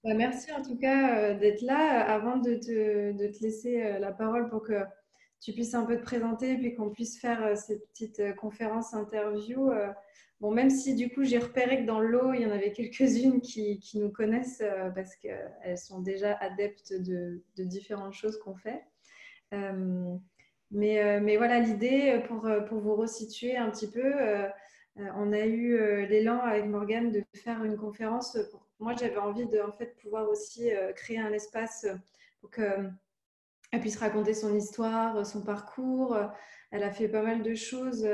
Bah, merci en tout cas d'être là. Avant de te laisser la parole pour que tu puisses un peu te présenter et puis qu'on puisse faire cette petite conférence interview. Bon, même si du coup j'ai repéré que dans le lot, il y en avait quelques-unes qui nous connaissent parce qu'elles sont déjà adeptes de différentes choses qu'on fait. Euh, mais voilà, l'idée pour vous resituer un petit peu, on a eu l'élan avec Morgane de faire une conférence. Moi, j'avais envie de en fait, pouvoir aussi créer un espace pour qu'elle puisse raconter son histoire, son parcours. Elle a fait pas mal de choses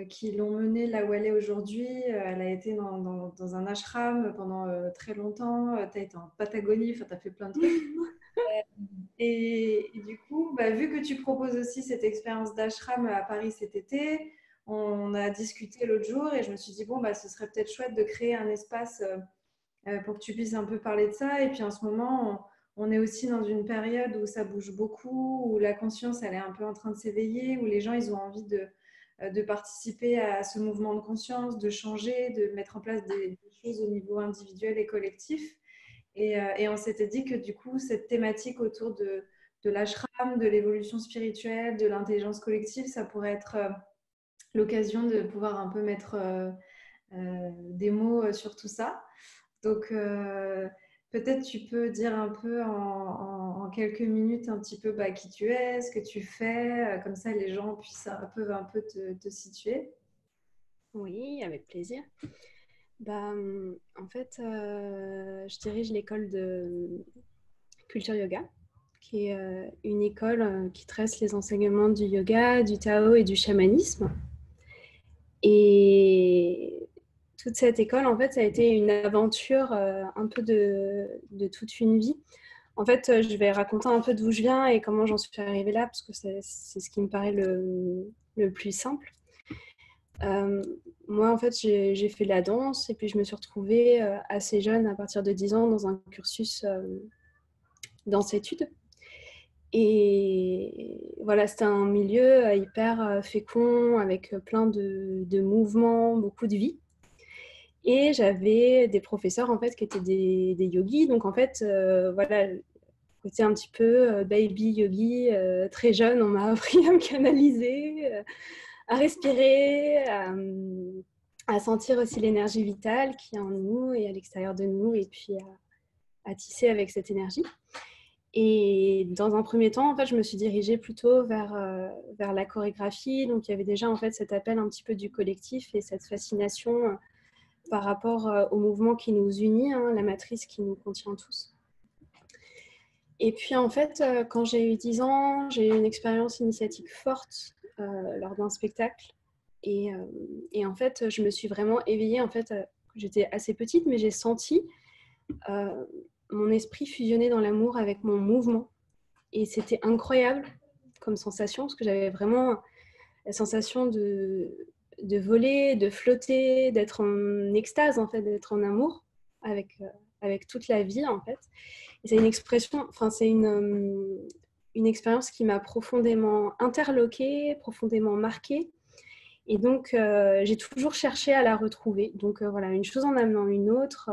qui l'ont menée là où elle est aujourd'hui. Elle a été dans un ashram pendant très longtemps. Tu as été en Patagonie, enfin, tu as fait plein de trucs. Et du coup, bah, vu que tu proposes aussi cette expérience d'ashram à Paris cet été, on a discuté l'autre jour et je me suis dit, bon, bah, ce serait peut-être chouette de créer un espace pour que tu puisses un peu parler de ça. Et puis en ce moment, on est aussi dans une période où ça bouge beaucoup, où la conscience, elle est un peu en train de s'éveiller, où les gens, ils ont envie de participer à ce mouvement de conscience, de changer, de mettre en place des choses au niveau individuel et collectif. Et on s'était dit que du coup, cette thématique autour de l'ashram, de l'évolution spirituelle, de l'intelligence collective, ça pourrait être l'occasion de pouvoir un peu mettre des mots sur tout ça. Donc, peut-être tu peux dire un peu en quelques minutes un petit peu bah, qui tu es, ce que tu fais, comme ça les gens puissent un peu te situer. Oui, avec plaisir. En fait, je dirige l'école de Culture Yoga, qui est une école qui trace les enseignements du yoga, du Tao et du chamanisme. Et toute cette école, en fait, ça a été une aventure un peu de toute une vie. En fait, je vais raconter un peu d'où je viens et comment j'en suis arrivée là, parce que c'est ce qui me paraît le plus simple. Euh, Moi, en fait, j'ai fait de la danse et puis je me suis retrouvée assez jeune, à partir de 10 ans, dans un cursus danse-études. Et voilà, c'était un milieu hyper fécond, avec plein de mouvements, beaucoup de vie. Et j'avais des professeurs, en fait, qui étaient des yogis. Donc, en fait, voilà, côté un petit peu baby yogi, très jeune, on m'a appris à me canaliser, à respirer, à sentir aussi l'énergie vitale qui est en nous et à l'extérieur de nous, et puis à tisser avec cette énergie. Et dans un premier temps, en fait, je me suis dirigée plutôt vers la chorégraphie. Donc, il y avait déjà en fait cet appel un petit peu du collectif et cette fascination par rapport au mouvement qui nous unit, hein, la matrice qui nous contient tous. Et puis, en fait, quand j'ai eu 10 ans, j'ai eu une expérience initiatique forte lors d'un spectacle. Et en fait, je me suis vraiment éveillée. En fait, j'étais assez petite, mais j'ai senti euh, mon esprit fusionner dans l'amour avec mon mouvement. Et c'était incroyable comme sensation, parce que j'avais vraiment la sensation de voler, de flotter, d'être en extase, en fait, d'être en amour avec toute la vie, en fait. Et c'est une expression, enfin, c'est une expérience qui m'a profondément interloquée, profondément marquée. Et donc, j'ai toujours cherché à la retrouver. Donc, voilà, une chose en amenant une autre.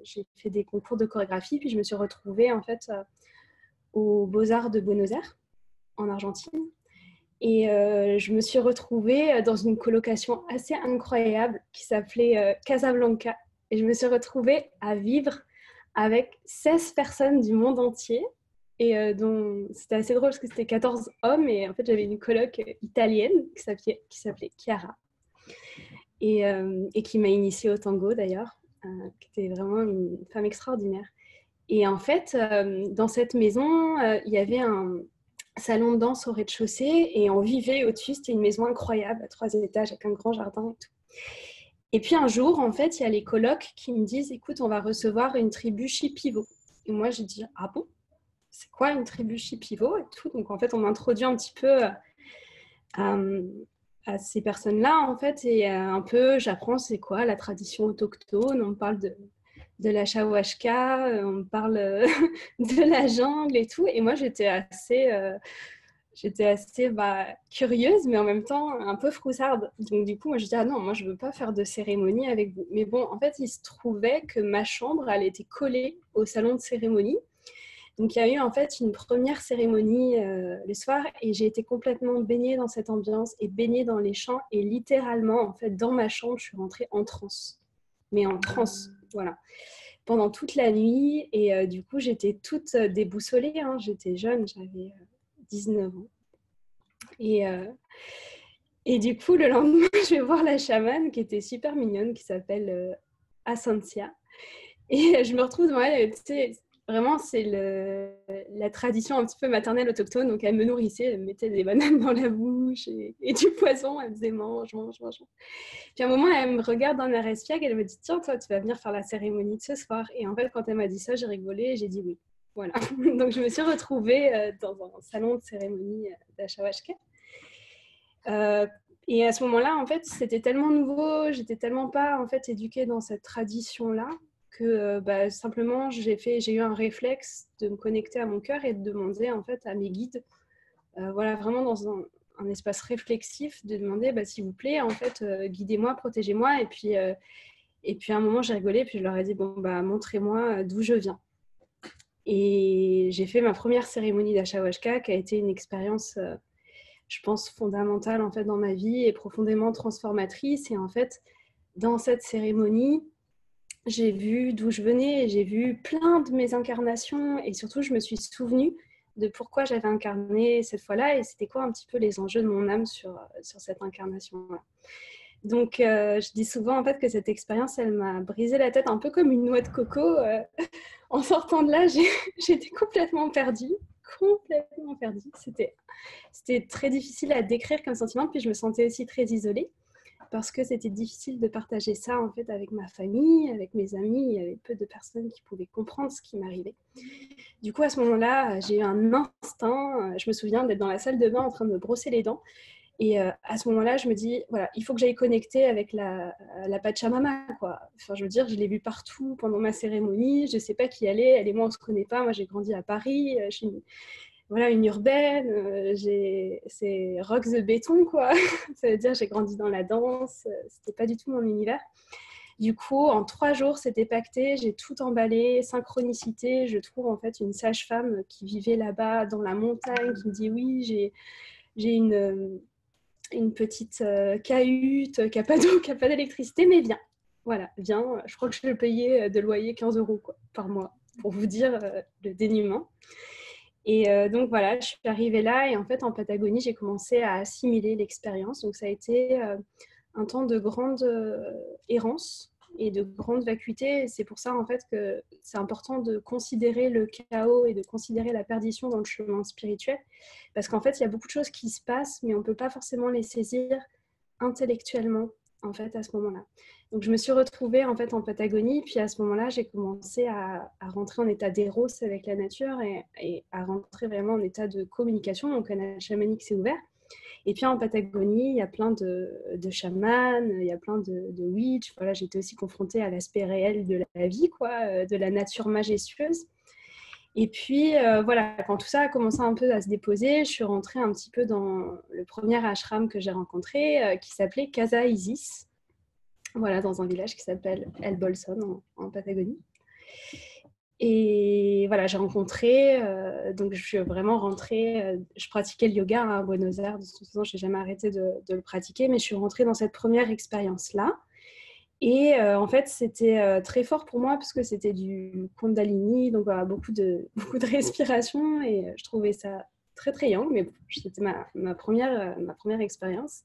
J'ai fait des concours de chorégraphie, puis je me suis retrouvée, en fait, aux Beaux-Arts de Buenos Aires, en Argentine. Et je me suis retrouvée dans une colocation assez incroyable qui s'appelait Casablanca. Et je me suis retrouvée à vivre avec 16 personnes du monde entier. Et dont c'était assez drôle parce que c'était 14 hommes. Et en fait, j'avais une coloc italienne qui s'appelait Chiara. Et qui m'a initiée au tango d'ailleurs, qui était vraiment une femme extraordinaire. Et en fait, dans cette maison, il y avait un salon de danse au rez-de-chaussée et on vivait au-dessus. C'était une maison incroyable à 3 étages avec un grand jardin et tout. Et puis un jour, en fait, il y a les colocs qui me disent, écoute, on va recevoir une tribu Shipibo. Et moi, j'ai dit, ah bon, c'est quoi une tribu Shipibo et tout. Donc en fait, on m'introduit un petit peu à, à ces personnes-là, en fait, et un peu, j'apprends c'est quoi la tradition autochtone. On me parle de la shahuashka, on me parle de la jungle et tout. Et moi, j'étais assez j'étais assez curieuse, mais en même temps un peu froussarde. Donc du coup, moi je dis, ah non, moi je veux pas faire de cérémonie avec vous. Mais bon, en fait, il se trouvait que ma chambre, elle était collée au salon de cérémonie. Donc il y a eu en fait une première cérémonie le soir et j'ai été complètement baignée dans cette ambiance et baignée dans les chants. Et littéralement, en fait, dans ma chambre, je suis rentrée en transe. Mais en transe, voilà. Pendant toute la nuit. Et du coup, j'étais toute déboussolée. Hein. J'étais jeune, j'avais 19 ans. Et du coup, le lendemain, je vais voir la chamane qui était super mignonne, qui s'appelle Asantia. Et je me retrouve devant elle, tu sais, vraiment, c'est la tradition un petit peu maternelle autochtone. Donc, elle me nourrissait, elle me mettait des bananes dans la bouche et du poison. Elle me disait mange, mange, mange. Puis à un moment, elle me regarde d'un air espiègle et elle me dit tiens, toi, tu vas venir faire la cérémonie de ce soir. Et en fait, quand elle m'a dit ça, j'ai rigolé et j'ai dit oui. Voilà. Donc, je me suis retrouvée dans un salon de cérémonie d'Achawashka. Et à ce moment-là, en fait, c'était tellement nouveau, j'étais tellement pas en fait éduquée dans cette tradition-là que simplement j'ai eu un réflexe de me connecter à mon cœur et de demander en fait à mes guides, voilà, vraiment dans un espace réflexif, de demander s'il vous plaît, en fait, guidez-moi, protégez-moi. Et puis à un moment, j'ai rigolé, puis je leur ai dit bon montrez-moi d'où je viens. Et j'ai fait ma première cérémonie d'Achawashka, qui a été une expérience je pense, fondamentale en fait, dans ma vie et profondément transformatrice. Et en fait, dans cette cérémonie, j'ai vu d'où je venais, j'ai vu plein de mes incarnations et surtout, je me suis souvenue de pourquoi j'avais incarné cette fois-là et c'était quoi un petit peu les enjeux de mon âme sur cette incarnation-là. Donc, je dis souvent en fait que cette expérience, elle m'a brisé la tête un peu comme une noix de coco. En sortant de là, j'étais complètement perdue. C'était très difficile à décrire comme sentiment, puis je me sentais aussi très isolée parce que c'était difficile de partager ça en fait avec ma famille, avec mes amis. Il y avait peu de personnes qui pouvaient comprendre ce qui m'arrivait. Du coup, à ce moment-là, j'ai eu un instinct. Je me souviens d'être dans la salle de bain en train de me brosser les dents. Et à ce moment-là, je me dis, voilà, il faut que j'aille connecter avec la Pachamama, quoi. Enfin, je veux dire, je l'ai vue partout pendant ma cérémonie. Je ne sais pas qui elle est. Elle et moi, on ne se connaît pas. Moi, j'ai grandi à Paris. Je suis une urbaine. C'est rock the béton, quoi. Ça veut dire, j'ai grandi dans la danse. Ce n'était pas du tout mon univers. Du coup, en 3 jours, c'était pacté. J'ai tout emballé. Synchronicité. Je trouve en fait une sage-femme qui vivait là-bas dans la montagne qui me dit, oui, j'ai une petite cahute qui n'a pas d'eau, qui n'a pas d'électricité, mais viens. Voilà, viens. Je crois que je vais payer de loyer 15 € par mois, pour vous dire le dénuement. Et donc voilà, je suis arrivée là et en fait en Patagonie, j'ai commencé à assimiler l'expérience. Donc ça a été un temps de grande errance et de grande vacuité. Et c'est pour ça en fait que c'est important de considérer le chaos et de considérer la perdition dans le chemin spirituel. Parce qu'en fait, il y a beaucoup de choses qui se passent, mais on ne peut pas forcément les saisir intellectuellement en fait à ce moment-là. Donc je me suis retrouvée en fait en Patagonie, puis à ce moment-là, j'ai commencé à rentrer en état d'éros avec la nature et à rentrer vraiment en état de communication. Donc un canal chamanique s'est ouvert. Et puis en Patagonie, il y a plein de chamans, il y a plein de witch. Voilà, j'étais aussi confrontée à l'aspect réel de la vie, quoi, de la nature majestueuse. Et puis voilà, quand tout ça a commencé un peu à se déposer, je suis rentrée un petit peu dans le premier ashram que j'ai rencontré, qui s'appelait Casa Isis. Voilà, dans un village qui s'appelle El Bolson en Patagonie. Et voilà, j'ai rencontré, donc je suis vraiment rentrée, je pratiquais le yoga à Buenos Aires, de toute façon, je n'ai jamais arrêté de le pratiquer, mais je suis rentrée dans cette première expérience-là. Et en fait, c'était très fort pour moi parce que c'était du Kundalini, donc voilà, beaucoup de respiration et je trouvais ça très, très yang, mais c'était ma première expérience.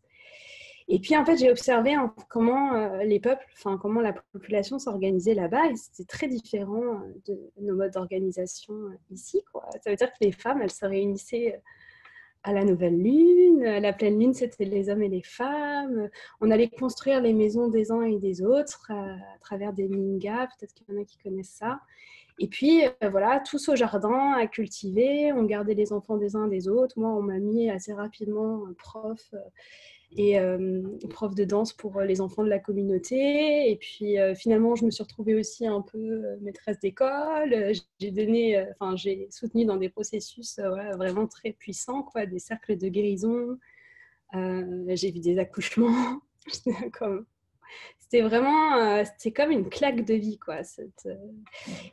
Et puis, en fait, j'ai observé comment les peuples, enfin, comment la population s'organisait là-bas. Et c'était très différent de nos modes d'organisation ici, quoi. Ça veut dire que les femmes, elles se réunissaient à la nouvelle lune. La pleine lune, c'était les hommes et les femmes. On allait construire les maisons des uns et des autres à travers des lingas. Peut-être qu'il y en a qui connaissent ça. Et puis, voilà, tous au jardin à cultiver. On gardait les enfants des uns des autres. Moi, on m'a mis assez rapidement un prof et prof de danse pour les enfants de la communauté. Et puis finalement, je me suis retrouvée aussi un peu maîtresse d'école. J'ai soutenu dans des processus voilà, vraiment très puissants, quoi, des cercles de guérison. J'ai vu des accouchements. C'était comme une claque de vie, quoi.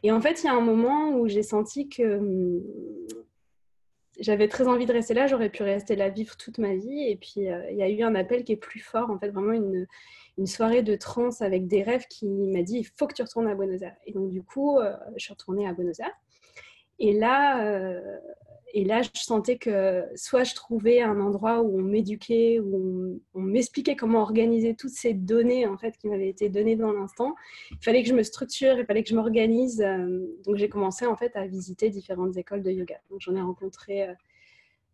Et en fait, il y a un moment où j'ai senti que j'avais très envie de rester là, j'aurais pu rester là, vivre toute ma vie. Et puis, il y a eu un appel qui est plus fort, en fait, vraiment une soirée de transe avec des rêves qui m'a dit, il faut que tu retournes à Buenos Aires. Et donc, du coup, je suis retournée à Buenos Aires. Et là, je sentais que soit je trouvais un endroit où on m'éduquait, où on m'expliquait comment organiser toutes ces données en fait, qui m'avaient été données dans l'instant. Il fallait que je me structure, il fallait que je m'organise. Donc, j'ai commencé en fait à visiter différentes écoles de yoga. Donc, j'en ai rencontré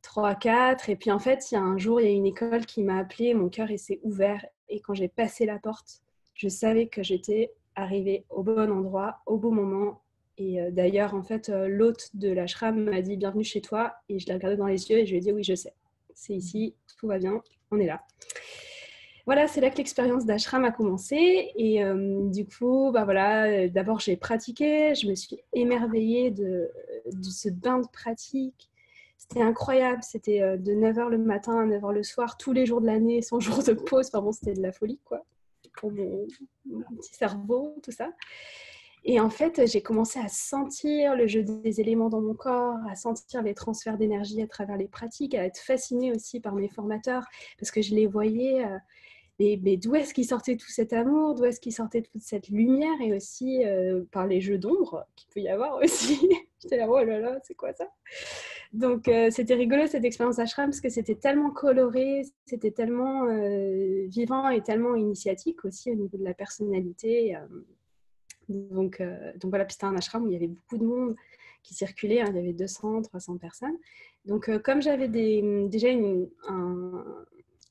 3, 4. Et puis, en fait, il y a un jour, il y a une école qui m'a appelée, mon cœur il s'est ouvert. Et quand j'ai passé la porte, je savais que j'étais arrivée au bon endroit, au bon moment. Et d'ailleurs, en fait, l'hôte de l'ashram m'a dit « Bienvenue chez toi ». Et je l'ai regardé dans les yeux et je lui ai dit « Oui, je sais, c'est ici, tout va bien, on est là ». Voilà, c'est là que l'expérience d'ashram a commencé. Et du coup, bah voilà, d'abord, j'ai pratiqué. Je me suis émerveillée de ce bain de pratique. C'était incroyable. C'était de 9h le matin à 9h le soir, tous les jours de l'année, sans jour de pause. Enfin bon, c'était de la folie, quoi, pour mon petit cerveau, tout ça. Et en fait, j'ai commencé à sentir le jeu des éléments dans mon corps, à sentir les transferts d'énergie à travers les pratiques, à être fascinée aussi par mes formateurs, parce que je les voyais, mais d'où est-ce qu'il sortait tout cet amour, d'où est-ce qu'il sortait toute cette lumière, et aussi par les jeux d'ombre qu'il peut y avoir aussi. J'étais là, oh là là, c'est quoi ça? Donc, c'était rigolo cette expérience ashram, parce que c'était tellement coloré, c'était tellement vivant et tellement initiatique aussi au niveau de la personnalité. Donc voilà, puis c'était un ashram où il y avait beaucoup de monde qui circulait, hein, il y avait 200, 300 personnes. Donc comme j'avais déjà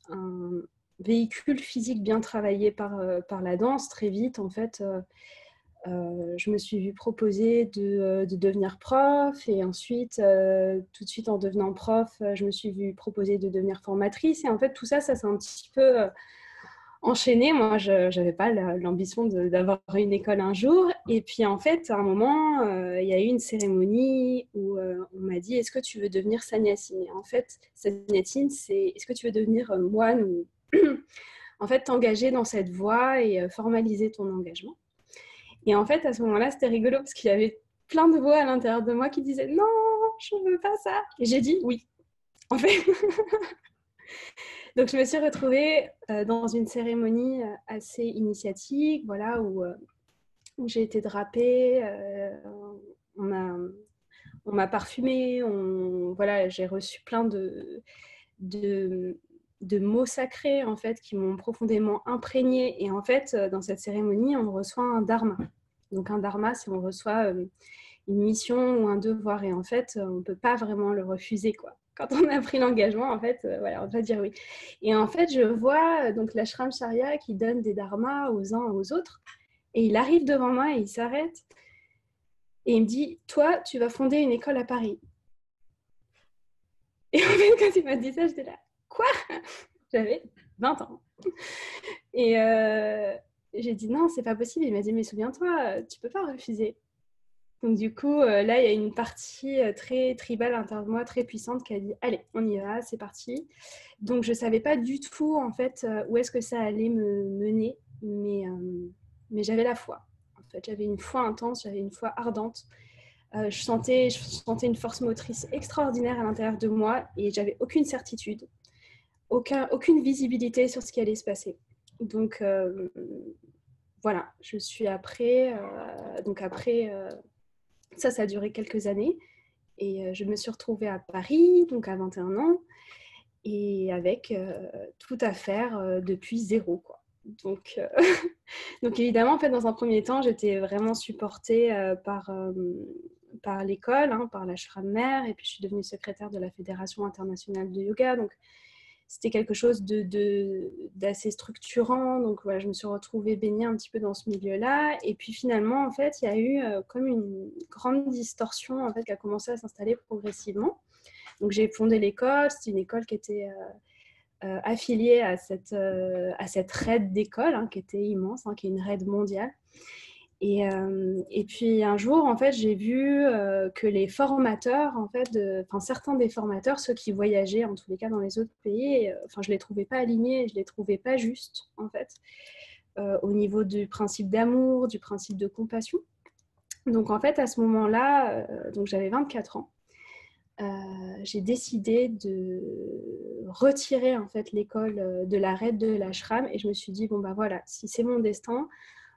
un véhicule physique bien travaillé par la danse, très vite, en fait, je me suis vue proposer de devenir prof. Et ensuite, tout de suite en devenant prof, je me suis vue proposer de devenir formatrice. Et en fait, tout ça, ça s'est un petit peu enchaîné. Moi, je n'avais pas l'ambition d'avoir une école un jour. Et puis, en fait, à un moment, il y a eu une cérémonie où on m'a dit « Est-ce que tu veux devenir sannyasine ?» Et en fait, sannyasine, c'est « Est-ce que tu veux devenir moine ?» ou en fait, t'engager dans cette voie et formaliser ton engagement. Et en fait, à ce moment-là, c'était rigolo parce qu'il y avait plein de voix à l'intérieur de moi qui disaient « Non, je ne veux pas ça !» Et j'ai dit « Oui !» En fait. Donc, je me suis retrouvée dans une cérémonie assez initiatique, voilà, où j'ai été drapée, on m'a parfumée, voilà, j'ai reçu plein de mots sacrés, en fait, qui m'ont profondément imprégnée. Et en fait, dans cette cérémonie, on reçoit un dharma. Donc, un dharma, c'est on reçoit une mission ou un devoir. Et en fait, on ne peut pas vraiment le refuser, quoi. Quand on a pris l'engagement, en fait, voilà, on doit dire oui. Et en fait, je vois donc l'ashram Charya qui donne des dharmas aux uns aux autres. Et il arrive devant moi et il s'arrête. Et il me dit, toi, tu vas fonder une école à Paris. Et en fait, quand il m'a dit ça, j'étais là, quoi? J'avais 20 ans. Et j'ai dit, non, c'est pas possible. Il m'a dit, mais souviens-toi, tu peux pas refuser. Donc du coup, là, il y a une partie très tribale à l'intérieur de moi, très puissante, qui a dit « Allez, on y va, c'est parti ». Donc je ne savais pas du tout, en fait, où est-ce que ça allait me mener, mais j'avais la foi. En fait, j'avais une foi intense, j'avais une foi ardente. Je sentais une force motrice extraordinaire à l'intérieur de moi et j'avais aucune certitude, aucune visibilité sur ce qui allait se passer. Donc voilà, je suis après... Ça a duré quelques années. Et je me suis retrouvée à Paris, donc à 21 ans, et avec tout à faire depuis zéro, quoi. Donc, donc évidemment, en fait, dans un premier temps, j'étais vraiment supportée par l'école, hein, par l'ashram mère, et puis je suis devenue secrétaire de la Fédération internationale de yoga. Donc, c'était quelque chose d'assez structurant. Donc voilà, je me suis retrouvée baignée un petit peu dans ce milieu-là. Et puis finalement, en fait, il y a eu comme une grande distorsion en fait, qui a commencé à s'installer progressivement. Donc j'ai fondé l'école. C'était une école qui était affiliée à cette raid d'école qui était immense, qui est une raid mondiale. Et puis un jour, en fait, j'ai vu que les formateurs, en fait, certains des formateurs, ceux qui voyageaient en tous les cas dans les autres pays, je les trouvais pas alignés, je les trouvais pas justes, en fait, au niveau du principe d'amour, du principe de compassion. Donc en fait, à ce moment-là, donc j'avais 24 ans. J'ai décidé de retirer en fait l'école de la raid de l'ashram et je me suis dit bon bah voilà, si c'est mon destin,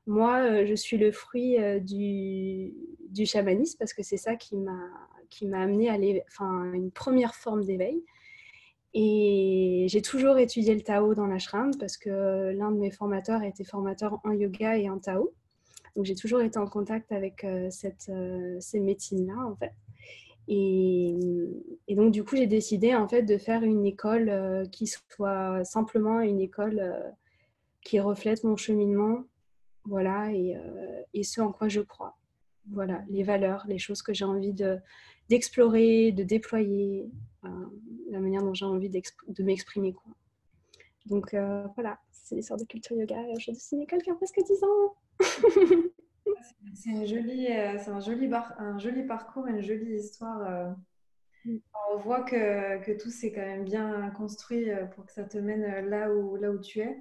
moi je suis le fruit du chamanisme parce que c'est ça qui m'a amené à une première forme d'éveil. Et j'ai toujours étudié le Tao dans l'ashram parce que l'un de mes formateurs était formateur en yoga et en Tao. Donc j'ai toujours été en contact avec ces médecines-là en fait. Et donc, du coup, j'ai décidé en fait de faire une école qui soit simplement une école qui reflète mon cheminement, voilà, et ce en quoi je crois. Voilà, les valeurs, les choses que j'ai envie d'explorer, de déployer, la manière dont j'ai envie de m'exprimer, quoi. Donc, voilà, c'est l'histoire de Culture Yoga. Je suis une école qui a presque 10 ans. C'est un joli parcours, une jolie histoire. On voit que tout s'est quand même bien construit pour que ça te mène là où tu es.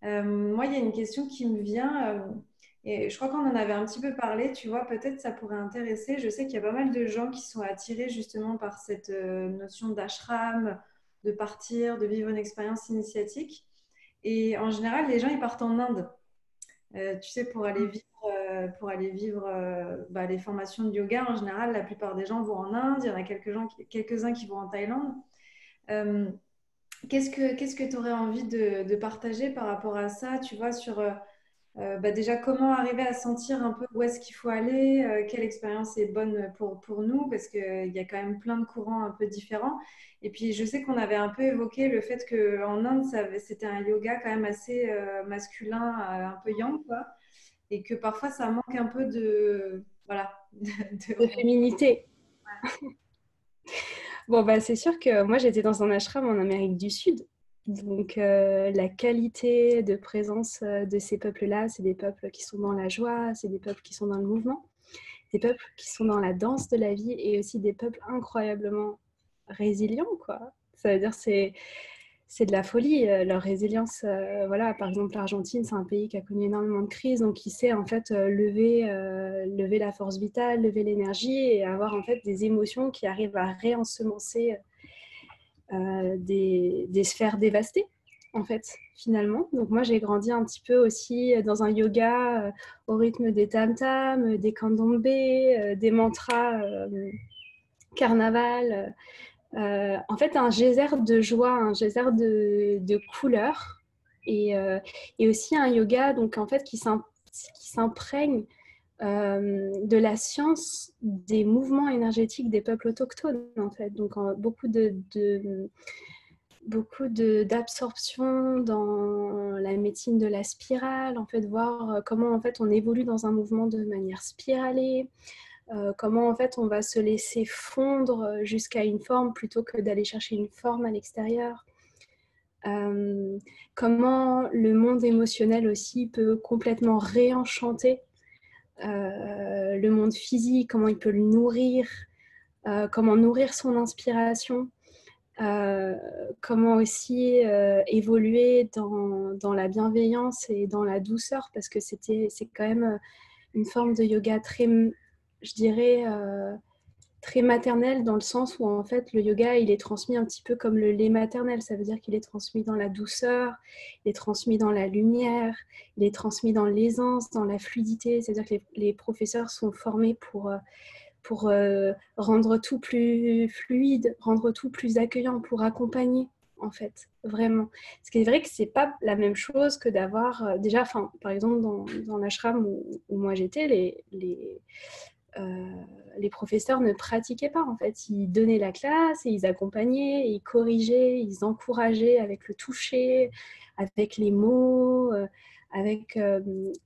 Moi, il y a une question qui me vient, et je crois qu'on en avait un petit peu parlé, tu vois, peut-être ça pourrait intéresser. Je sais qu'il y a pas mal de gens qui sont attirés justement par cette notion d'ashram, de partir, de vivre une expérience initiatique. Et en général, les gens, ils partent en Inde. Tu sais, pour aller vivre les formations de yoga, en général, la plupart des gens vont en Inde, il y en a quelques-uns qui vont en Thaïlande. Euh, qu'est-ce que tu aurais envie de partager par rapport à ça, tu vois, sur déjà comment arriver à sentir un peu où est-ce qu'il faut aller, quelle expérience est bonne pour nous, parce qu'il y a quand même plein de courants un peu différents. Et puis, je sais qu'on avait un peu évoqué le fait qu'en Inde, c'était un yoga quand même assez masculin, un peu yang, quoi, et que parfois, ça manque un peu de... Voilà. De féminité. Bon, bah, c'est sûr que moi, j'étais dans un ashram en Amérique du Sud. Donc, la qualité de présence de ces peuples-là, c'est des peuples qui sont dans la joie, c'est des peuples qui sont dans le mouvement, des peuples qui sont dans la danse de la vie et aussi des peuples incroyablement résilients, quoi. Ça veut dire c'est de la folie, leur résilience. Voilà, par exemple, l'Argentine, c'est un pays qui a connu énormément de crises, donc qui sait en fait lever la force vitale, lever l'énergie et avoir en fait des émotions qui arrivent à réensemencer des sphères dévastées, en fait, finalement. Donc moi, j'ai grandi un petit peu aussi dans un yoga au rythme des tam-tams, des candombe, des mantras carnaval. En fait, un geyser de joie, un geyser de couleurs et aussi un yoga donc, en fait, qui s'imprègne de la science des mouvements énergétiques des peuples autochtones, en fait. Donc, beaucoup d'absorption dans la médecine de la spirale, en fait, voir comment en fait, on évolue dans un mouvement de manière spiralée, comment en fait on va se laisser fondre jusqu'à une forme plutôt que d'aller chercher une forme à l'extérieur. Comment le monde émotionnel aussi peut complètement réenchanter le monde physique, comment il peut le nourrir, comment nourrir son inspiration, comment aussi évoluer dans la bienveillance et dans la douceur, parce que c'est quand même une forme de yoga très, je dirais, très maternelle dans le sens où en fait le yoga il est transmis un petit peu comme le lait maternel, ça veut dire qu'il est transmis dans la douceur, il est transmis dans la lumière, il est transmis dans l'aisance, dans la fluidité, c'est-à-dire que les professeurs sont formés pour rendre tout plus fluide, rendre tout plus accueillant, pour accompagner en fait, vraiment. Ce qui est vrai que c'est pas la même chose que d'avoir déjà, par exemple dans l'ashram où moi j'étais, les professeurs ne pratiquaient pas en fait, ils donnaient la classe et ils accompagnaient, ils corrigeaient, ils encourageaient avec le toucher, avec les mots, avec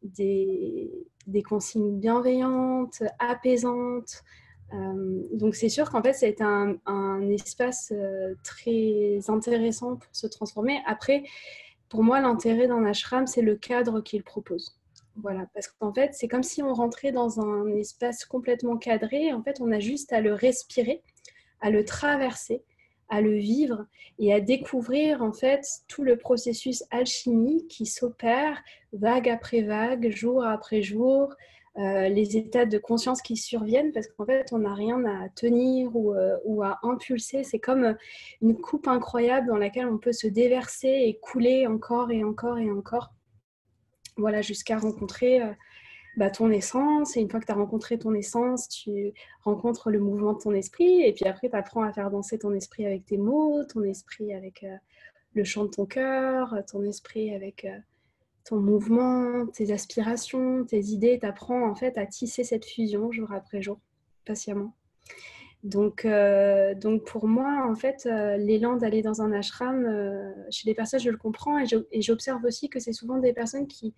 des consignes bienveillantes, apaisantes, Donc c'est sûr qu'en fait, c'est un espace très intéressant pour se transformer. Après, pour moi, l'intérêt d'un ashram, c'est le cadre qu'il propose. Voilà, parce qu'en fait, c'est comme si on rentrait dans un espace complètement cadré. En fait, on a juste à le respirer, à le traverser, à le vivre et à découvrir en fait tout le processus alchimique qui s'opère vague après vague, jour après jour, les états de conscience qui surviennent parce qu'en fait on n'a rien à tenir ou à impulser. C'est comme une coupe incroyable dans laquelle on peut se déverser et couler encore et encore et encore. Voilà, jusqu'à rencontrer ton essence. Et une fois que tu as rencontré ton essence, tu rencontres le mouvement de ton esprit. Et puis après, tu apprends à faire danser ton esprit avec tes mots, ton esprit avec le chant de ton cœur, ton esprit avec ton mouvement, tes aspirations, tes idées. Tu apprends en fait à tisser cette fusion jour après jour, patiemment. Donc pour moi, en fait, l'élan d'aller dans un ashram, chez les personnes, je le comprends et j'observe aussi que c'est souvent des personnes qui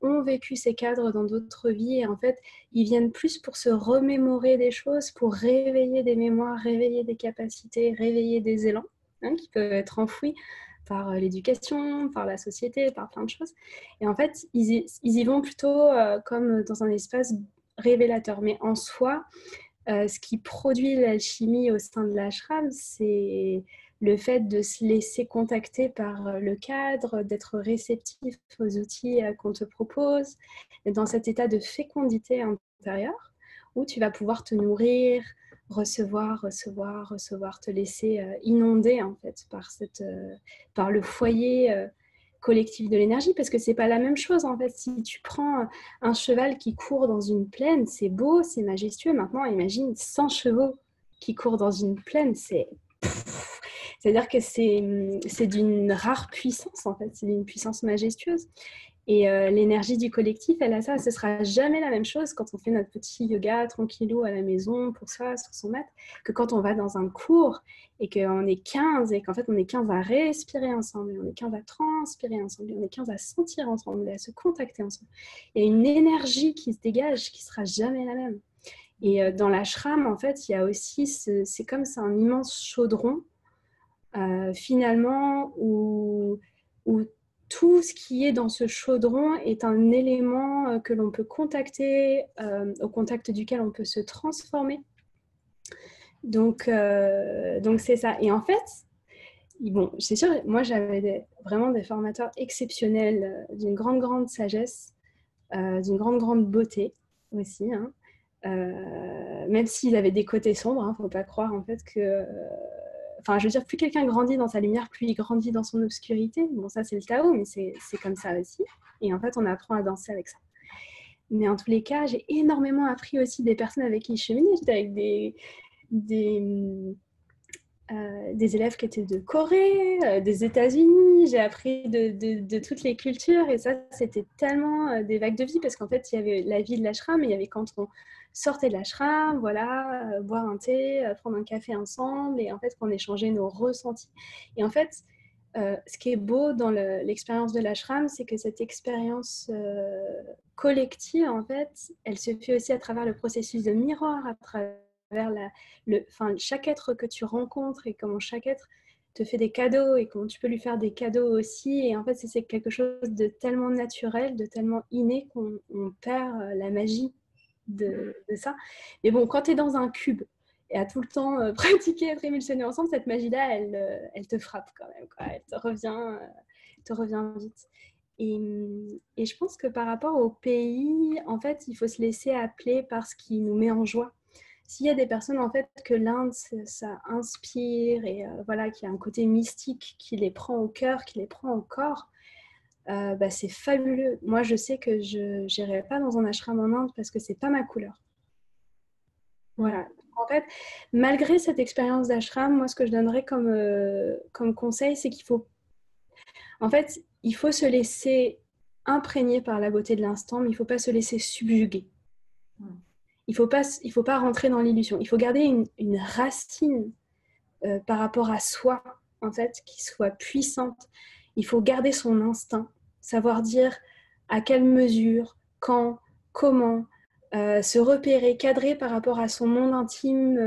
ont vécu ces cadres dans d'autres vies et en fait, ils viennent plus pour se remémorer des choses, pour réveiller des mémoires, réveiller des capacités, réveiller des élans qui peuvent être enfouis par l'éducation, par la société, par plein de choses. Et en fait, ils y vont plutôt comme dans un espace révélateur. Mais en soi, ce qui produit l'alchimie au sein de l'ashram, c'est le fait de se laisser contacter par le cadre, d'être réceptif aux outils qu'on te propose, d'être dans cet état de fécondité intérieure où tu vas pouvoir te nourrir, recevoir, te laisser inonder en fait par le foyer collectif de l'énergie, parce que c'est pas la même chose en fait. Si tu prends un cheval qui court dans une plaine, c'est beau, c'est majestueux. Maintenant, imagine 100 chevaux qui courent dans une plaine, c'est-à-dire que c'est d'une rare puissance en fait, c'est d'une puissance majestueuse. Et l'énergie du collectif, elle a ça. Ce sera jamais la même chose quand on fait notre petit yoga tranquillou à la maison pour soi, sur son mat, que quand on va dans un cours et qu'on est 15 et qu'en fait on est 15 à respirer ensemble, et on est 15 à transpirer ensemble, et on est 15 à sentir ensemble, et à se contacter ensemble. Il y a une énergie qui se dégage qui sera jamais la même. Et dans l'ashram, en fait, il y a aussi, c'est comme c'est un immense chaudron, finalement, où tout ce qui est dans ce chaudron est un élément que l'on peut contacter, au contact duquel on peut se transformer. Donc c'est ça. Et en fait, bon, c'est sûr, moi j'avais vraiment des formateurs exceptionnels, d'une grande sagesse, d'une grande beauté aussi, hein. Même s'ils avaient des côtés sombres, ne faut pas croire en fait que... Enfin, je veux dire, plus quelqu'un grandit dans sa lumière, plus il grandit dans son obscurité. Bon, ça, c'est le Tao, mais c'est comme ça aussi. Et en fait, on apprend à danser avec ça. Mais en tous les cas, j'ai énormément appris aussi des personnes avec qui je cheminais. J'étais avec des élèves qui étaient de Corée, des États-Unis. J'ai appris de toutes les cultures. Et ça, c'était tellement des vagues de vie parce qu'en fait, il y avait la vie de l'ashram, mais il y avait quand on sortait de l'ashram, voilà, boire un thé, prendre un café ensemble et en fait, qu'on échangeait nos ressentis. Et en fait, ce qui est beau dans l'expérience de l'ashram, c'est que cette expérience collective, en fait, elle se fait aussi à travers le processus de miroir, à travers chaque être que tu rencontres et comment chaque être te fait des cadeaux et comment tu peux lui faire des cadeaux aussi. Et en fait, c'est quelque chose de tellement naturel, de tellement inné qu'on perd la magie de ça. Mais bon, quand tu es dans un cube et à tout le temps pratiquer, être émulsionné ensemble, cette magie-là, elle te frappe quand même, quoi. Elle te revient vite. Et je pense que par rapport au pays, en fait, il faut se laisser appeler par ce qui nous met en joie. S'il y a des personnes en fait que l'Inde ça inspire et voilà, qu'il y a un côté mystique qui les prend au cœur, qui les prend au corps, c'est fabuleux. Moi, je sais que je n'irai pas dans un ashram en Inde parce que c'est pas ma couleur. Voilà. En fait, malgré cette expérience d'ashram, moi, ce que je donnerais comme conseil, c'est qu'il faut, en fait, il faut se laisser imprégner par la beauté de l'instant, mais il ne faut pas se laisser subjuguer. Il faut pas rentrer dans l'illusion. Il faut garder une racine par rapport à soi, en fait, qui soit puissante. Il faut garder son instinct, savoir dire à quelle mesure, quand, comment, se repérer, cadrer par rapport à son monde intime,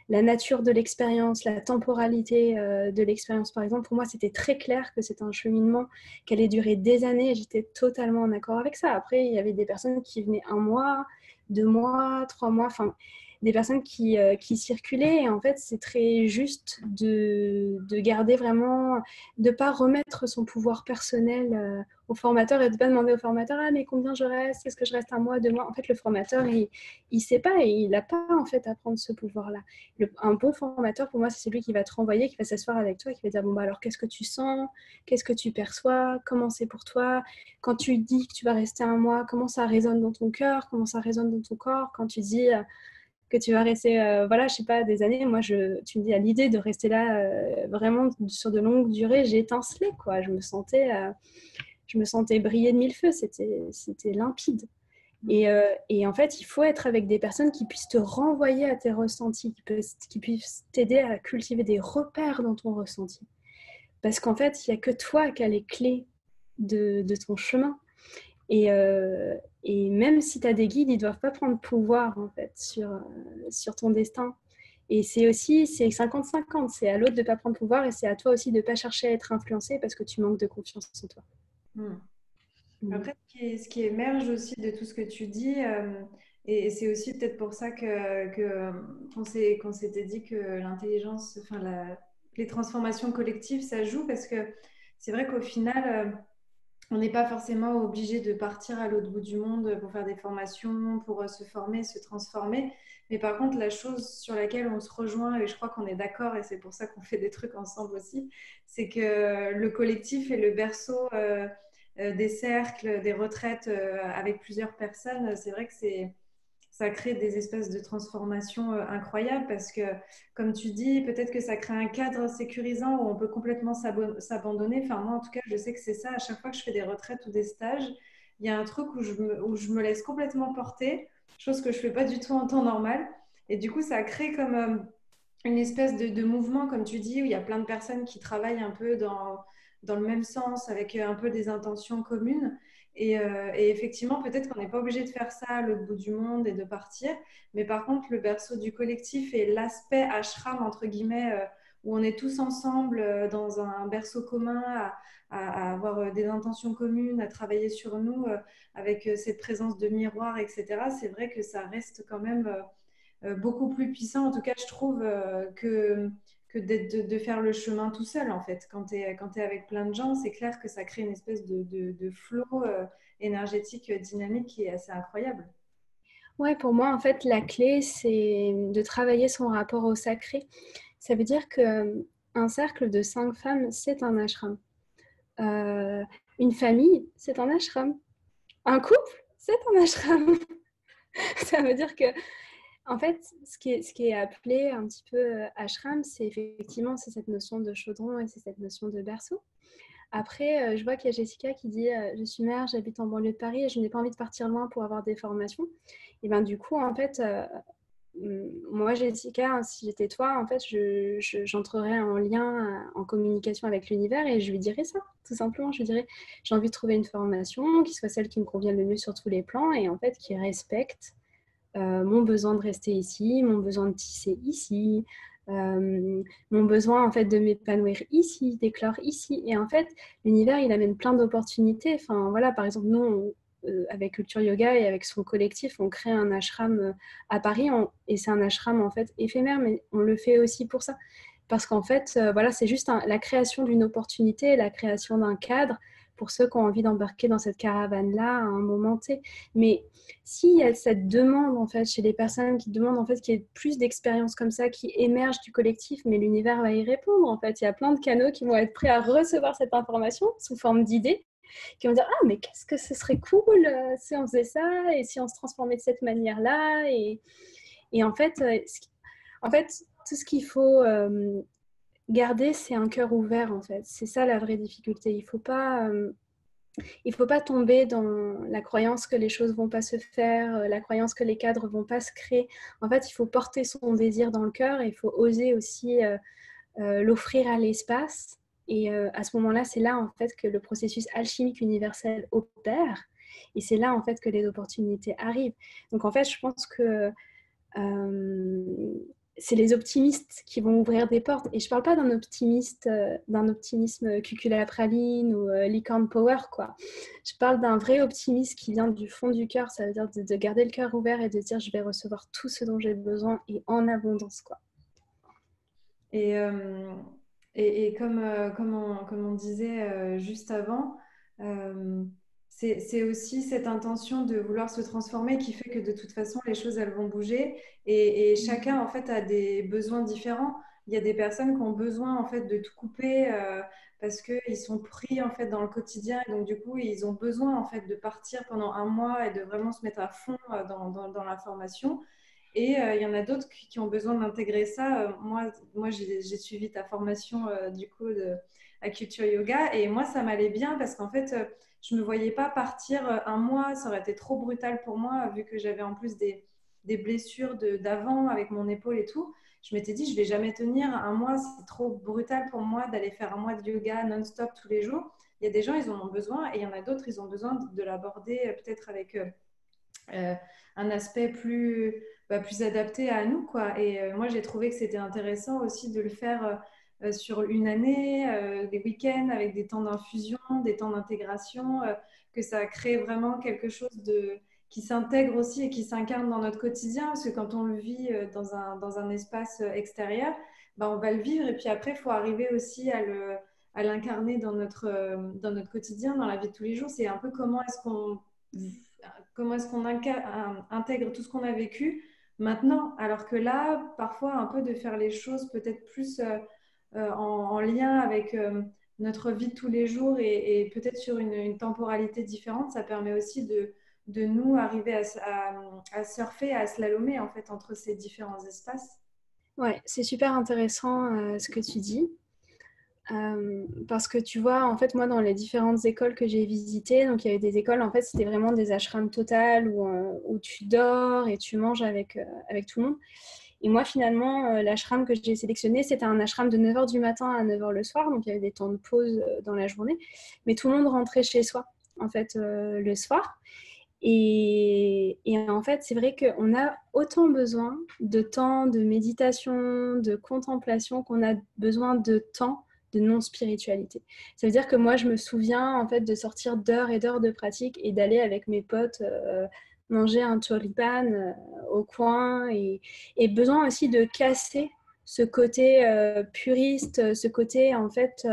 la nature de l'expérience, la temporalité de l'expérience. Par exemple, pour moi, c'était très clair que c'était un cheminement qui allait durer des années et j'étais totalement en accord avec ça. Après, il y avait des personnes qui venaient 1 mois, 2 mois, 3 mois, enfin, des personnes qui circulaient. Et en fait, c'est très juste de garder vraiment, de ne pas remettre son pouvoir personnel au formateur et de ne pas demander au formateur ah mais combien je reste, est-ce que je reste 1 mois, 2 mois. En fait le formateur il sait pas et il n'a pas en fait à prendre ce pouvoir là. Un bon formateur pour moi c'est celui qui va te renvoyer, qui va s'asseoir avec toi, qui va dire bon bah alors qu'est-ce que tu sens, qu'est-ce que tu perçois, comment c'est pour toi, quand tu dis que tu vas rester 1 mois, comment ça résonne dans ton cœur, comment ça résonne dans ton corps, quand tu dis que tu vas rester, voilà, je sais pas, des années. Moi, tu me dis, à l'idée de rester là vraiment sur de longues durées, j'ai étincelé, quoi. Je me sentais briller de mille feux, c'était limpide. Et en fait, il faut être avec des personnes qui puissent te renvoyer à tes ressentis, qui puissent t'aider à cultiver des repères dans ton ressenti. Parce qu'en fait, il n'y a que toi qui as les clés de ton chemin. Et même si tu as des guides, ils ne doivent pas prendre pouvoir en fait, sur ton destin. Et c'est aussi, c'est 50-50. C'est à l'autre de ne pas prendre pouvoir et c'est à toi aussi de ne pas chercher à être influencé parce que tu manques de confiance en toi. Hmm. Après, ce qui émerge aussi de tout ce que tu dis, et c'est aussi peut-être pour ça qu'on s'était dit que l'intelligence, enfin les transformations collectives, ça joue, parce que c'est vrai qu'au final, on n'est pas forcément obligé de partir à l'autre bout du monde pour faire des formations, pour se former, se transformer. Mais par contre, la chose sur laquelle on se rejoint, et je crois qu'on est d'accord, et c'est pour ça qu'on fait des trucs ensemble aussi, c'est que le collectif est le berceau des cercles, des retraites avec plusieurs personnes. C'est vrai que ça crée des espèces de transformations incroyables parce que, comme tu dis, peut-être que ça crée un cadre sécurisant où on peut complètement s'abandonner. Enfin, moi, en tout cas, je sais que c'est ça. À chaque fois que je fais des retraites ou des stages, il y a un truc où je me laisse complètement porter, chose que je ne fais pas du tout en temps normal. Et du coup, ça crée comme une espèce de mouvement, comme tu dis, où il y a plein de personnes qui travaillent un peu dans le même sens, avec un peu des intentions communes. Et effectivement, peut-être qu'on n'est pas obligé de faire ça à l'autre bout du monde et de partir. Mais par contre, le berceau du collectif et l'aspect ashram, entre guillemets, où on est tous ensemble dans un berceau commun, à avoir des intentions communes, à travailler sur nous, avec cette présence de miroir, etc. C'est vrai que ça reste quand même beaucoup plus puissant, en tout cas, je trouve, que de faire le chemin tout seul, en fait. Quand tu es avec plein de gens, c'est clair que ça crée une espèce de flow énergétique dynamique qui est assez incroyable. Ouais, pour moi, en fait, la clé, c'est de travailler son rapport au sacré. Ça veut dire qu'un cercle de 5 femmes, c'est un ashram. Une famille, c'est un ashram. Un couple, c'est un ashram. Ça veut dire que, en fait, ce qui est appelé un petit peu ashram, c'est effectivement c'est cette notion de chaudron et c'est cette notion de berceau. Après, je vois qu'il y a Jessica qui dit je suis mère, j'habite en banlieue de Paris et je n'ai pas envie de partir loin pour avoir des formations. Et ben du coup, en fait, moi, Jessica, si j'étais toi, en fait, j'entrerais en lien, en communication avec l'univers et je lui dirais ça, tout simplement. Je lui dirais j'ai envie de trouver une formation qui soit celle qui me convient le mieux sur tous les plans et en fait qui respecte mon besoin de rester ici, mon besoin de tisser ici, mon besoin en fait de m'épanouir ici, d'éclore ici. Et en fait, l'univers, il amène plein d'opportunités. Enfin voilà, par exemple, nous, avec Culture Yoga et avec son collectif, on crée un ashram à Paris et c'est un ashram en fait éphémère, mais on le fait aussi pour ça. Parce qu'en fait, voilà, c'est juste la création d'une opportunité, la création d'un cadre pour ceux qui ont envie d'embarquer dans cette caravane-là à un moment T. Mais s'il y a cette demande en fait chez les personnes qui demandent en fait qu'il y ait plus d'expériences comme ça qui émergent du collectif, mais l'univers va y répondre en fait. Il y a plein de canaux qui vont être prêts à recevoir cette information sous forme d'idées, qui vont dire ah mais qu'est-ce que ce serait cool si on faisait ça et si on se transformait de cette manière-là et en fait tout ce qu'il faut garder c'est un cœur ouvert en fait. C'est ça la vraie difficulté. Il faut pas tomber dans la croyance que les choses vont pas se faire, la croyance que les cadres vont pas se créer. En fait, il faut porter son désir dans le cœur et il faut oser aussi l'offrir à l'espace. Et à ce moment-là, c'est là en fait que le processus alchimique universel opère. Et c'est là, en fait, que les opportunités arrivent. Donc, en fait, je pense que c'est les optimistes qui vont ouvrir des portes. Et je ne parle pas d'un optimisme cuculapraline ou licorne power, quoi. Je parle d'un vrai optimisme qui vient du fond du cœur. Ça veut dire de garder le cœur ouvert et de dire je vais recevoir tout ce dont j'ai besoin et en abondance, quoi. Et, comme on disait juste avant, euh, c'est aussi cette intention de vouloir se transformer qui fait que de toute façon, les choses, elles vont bouger. Et chacun, en fait, a des besoins différents. Il y a des personnes qui ont besoin, en fait, de tout couper parce qu'ils sont pris, en fait, dans le quotidien. Et donc, du coup, ils ont besoin, en fait, de partir pendant un mois et de vraiment se mettre à fond dans la formation. Et il y en a d'autres qui ont besoin d'intégrer ça. Moi j'ai suivi ta formation du coup à Culture Yoga et moi ça m'allait bien parce qu'en fait je ne me voyais pas partir un mois, ça aurait été trop brutal pour moi vu que j'avais en plus des blessures d'avant avec mon épaule et tout. Je m'étais dit je vais jamais tenir un mois, c'est trop brutal pour moi d'aller faire un mois de yoga non-stop tous les jours. Il y a des gens, ils en ont besoin et il y en a d'autres, ils ont besoin de l'aborder peut-être avec un aspect plus adapté à nous, quoi. Et moi, j'ai trouvé que c'était intéressant aussi de le faire sur une année, des week-ends avec des temps d'infusion, des temps d'intégration, que ça crée vraiment quelque chose qui s'intègre aussi et qui s'incarne dans notre quotidien, parce que quand on le vit dans un espace extérieur, ben, on va le vivre et puis après, il faut arriver aussi à l'incarner dans notre quotidien, dans la vie de tous les jours. C'est un peu comment est-ce qu'on intègre tout ce qu'on a vécu maintenant, alors que là, parfois, un peu de faire les choses peut-être plus en lien avec notre vie de tous les jours et peut-être sur une temporalité différente, ça permet aussi de nous arriver à surfer, à slalomer en fait entre ces différents espaces. Ouais, c'est super intéressant ce que tu dis. Parce que tu vois, en fait, moi, dans les différentes écoles que j'ai visitées, donc il y avait des écoles, en fait, c'était vraiment des ashrams totales où tu dors et tu manges avec tout le monde. Et moi, finalement, l'ashram que j'ai sélectionné, c'était un ashram de 9h du matin à 9h le soir, donc il y avait des temps de pause dans la journée, mais tout le monde rentrait chez soi, en fait, le soir. Et en fait, c'est vrai qu'on a autant besoin de temps de méditation, de contemplation, qu'on a besoin de temps de non-spiritualité. Ça veut dire que moi, je me souviens en fait de sortir d'heures et d'heures de pratique et d'aller avec mes potes manger un choripan au coin et besoin aussi de casser ce côté puriste, ce côté en fait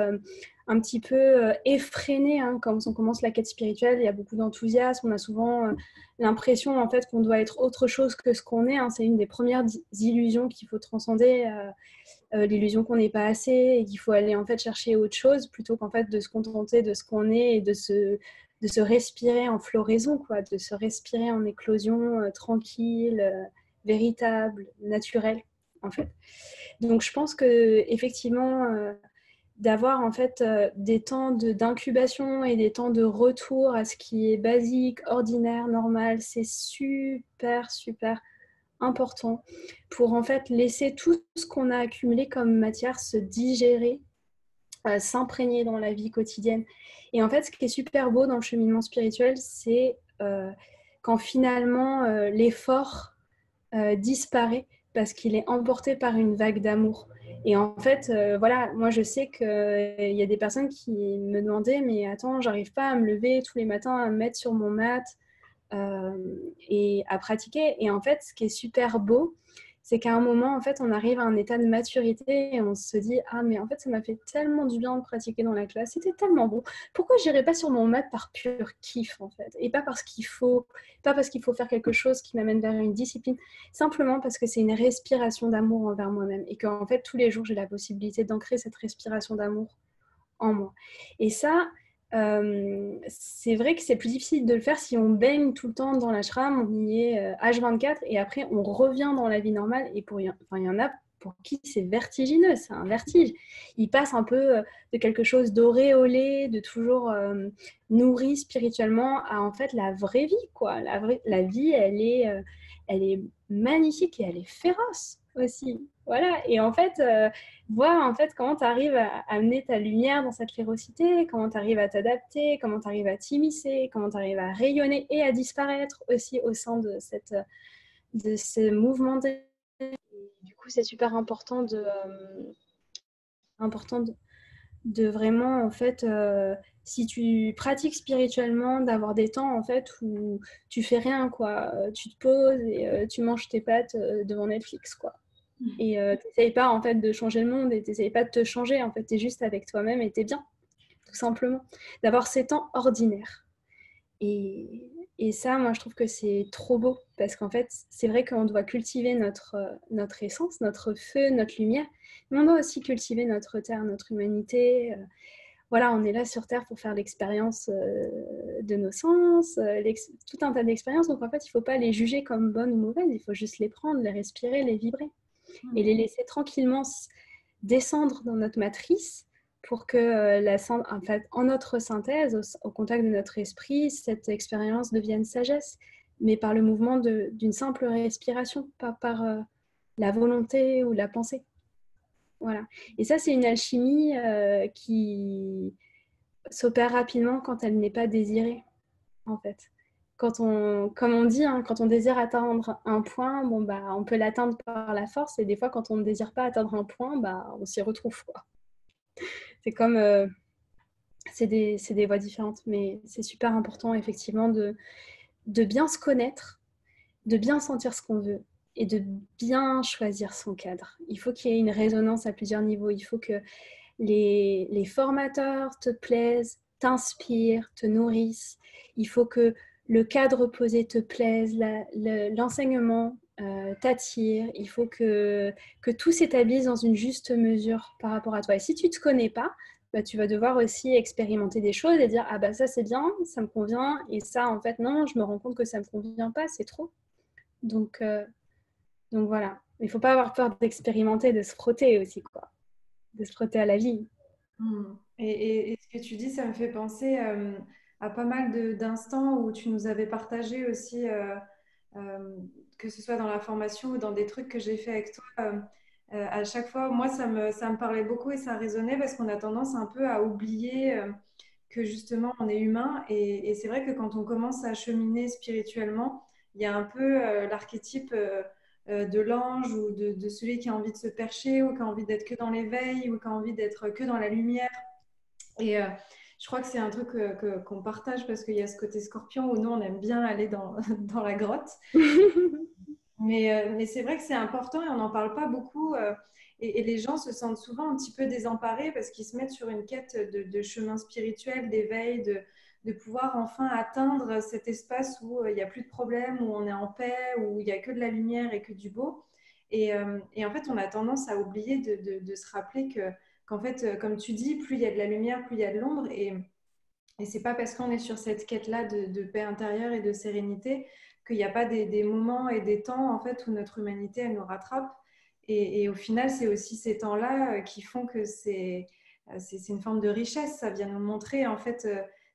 un petit peu effréné hein, quand on commence la quête spirituelle. Il y a beaucoup d'enthousiasme, on a souvent l'impression en fait qu'on doit être autre chose que ce qu'on est. Hein. C'est une des premières illusions qu'il faut transcender. L'illusion qu'on n'est pas assez et qu'il faut aller en fait chercher autre chose plutôt qu'en fait de se contenter de ce qu'on est et de se respirer en floraison, quoi, de se respirer en éclosion tranquille, véritable, naturelle, en fait. Donc je pense que effectivement d'avoir en fait des temps d'incubation et des temps de retour à ce qui est basique, ordinaire, normal, c'est super, super important pour en fait laisser tout ce qu'on a accumulé comme matière se digérer, s'imprégner dans la vie quotidienne. Et en fait, ce qui est super beau dans le cheminement spirituel, c'est quand finalement l'effort disparaît parce qu'il est emporté par une vague d'amour. Et en fait, voilà, moi je sais qu'il y a des personnes qui me demandaient, mais attends, j'arrive pas à me lever tous les matins, à me mettre sur mon mat, et à pratiquer. Et en fait, ce qui est super beau, c'est qu'à un moment, en fait, on arrive à un état de maturité et on se dit « Ah, mais en fait, ça m'a fait tellement du bien de pratiquer dans la classe. C'était tellement bon. Pourquoi je n'irais pas sur mon mat par pur kiff, en fait? Et pas parce qu'il faut faire quelque chose qui m'amène vers une discipline. Simplement parce que c'est une respiration d'amour envers moi-même. Et qu'en fait, tous les jours, j'ai la possibilité d'ancrer cette respiration d'amour en moi. Et ça, c'est vrai que c'est plus difficile de le faire si on baigne tout le temps dans l'ashram, on y est H24 et après on revient dans la vie normale. Et il y en a pour qui c'est vertigineux, c'est un vertige. Ils passent un peu de quelque chose d'auréolé, de toujours nourri spirituellement à en fait la vraie vie, quoi. La vie, elle est magnifique et elle est féroce aussi. Voilà, et en fait, voir en fait comment tu arrives à amener ta lumière dans cette férocité, comment tu arrives à t'adapter, comment tu arrives à t'immiscer, comment tu arrives à rayonner et à disparaître aussi au sein de ce mouvement. Du coup, c'est super important important de vraiment, en fait, si tu pratiques spirituellement, d'avoir des temps, en fait, où tu fais rien, quoi. Tu te poses et tu manges tes pâtes devant Netflix, quoi. Et t'essayes pas, en fait, de changer le monde et t'essayes pas de te changer, en fait. T'es juste avec toi-même et t'es bien, tout simplement. D'avoir ces temps ordinaires. Et ça, moi, je trouve que c'est trop beau parce qu'en fait, c'est vrai qu'on doit cultiver notre essence, notre feu, notre lumière, mais on doit aussi cultiver notre terre, notre humanité. Voilà, on est là sur Terre pour faire l'expérience de nos sens, tout un tas d'expériences. Donc, en fait, il ne faut pas les juger comme bonnes ou mauvaises, il faut juste les prendre, les respirer, les vibrer et les laisser tranquillement descendre dans notre matrice pour que en fait, en notre synthèse, au contact de notre esprit, cette expérience devienne sagesse, mais par le mouvement d'une simple respiration, pas par la volonté ou la pensée. Voilà. Et ça, c'est une alchimie qui s'opère rapidement quand elle n'est pas désirée, en fait. Comme on dit, hein, quand on désire atteindre un point, bon, bah, on peut l'atteindre par la force, et des fois, quand on ne désire pas atteindre un point, bah, on s'y retrouve, quoi. C'est comme... c'est des voies différentes, mais c'est super important, effectivement, de bien se connaître, de bien sentir ce qu'on veut et de bien choisir son cadre. Il faut qu'il y ait une résonance à plusieurs niveaux. Il faut que les formateurs te plaisent, t'inspirent, te nourrissent. Il faut que le cadre posé te plaise, l'enseignement t'attire. Il faut que tout s'établisse dans une juste mesure par rapport à toi. Et si tu ne te connais pas, bah, tu vas devoir aussi expérimenter des choses et dire « Ah bah ça c'est bien, ça me convient. Et ça, en fait, non, je me rends compte que ça ne me convient pas, c'est trop. » Donc voilà. Il ne faut pas avoir peur d'expérimenter, de se frotter aussi, quoi. De se frotter à la vie. Et ce que tu dis, ça me fait penser à pas mal d'instants où tu nous avais partagé aussi, euh, que ce soit dans la formation ou dans des trucs que j'ai fait avec toi. À chaque fois, moi, ça me parlait beaucoup et ça résonnait parce qu'on a tendance un peu à oublier que justement, on est humain. Et c'est vrai que quand on commence à cheminer spirituellement, il y a un peu l'archétype de l'ange ou de celui qui a envie de se percher ou qui a envie d'être que dans l'éveil ou qui a envie d'être que dans la lumière. Et je crois que c'est un truc qu'on partage parce qu'il y a ce côté scorpion où nous, on aime bien aller dans, dans la grotte. Mais c'est vrai que c'est important et on n'en parle pas beaucoup. Et les gens se sentent souvent un petit peu désemparés parce qu'ils se mettent sur une quête de chemin spirituel, d'éveil, de pouvoir enfin atteindre cet espace où il n'y a plus de problème, où on est en paix, où il n'y a que de la lumière et que du beau. Et en fait, on a tendance à oublier de se rappeler qu'en fait, comme tu dis, plus il y a de la lumière, plus il y a de l'ombre. Et c'est pas parce qu'on est sur cette quête-là de paix intérieure et de sérénité qu'il n'y a pas des moments et des temps en fait où notre humanité elle nous rattrape. Et au final, c'est aussi ces temps-là qui font que c'est une forme de richesse. Ça vient nous montrer en fait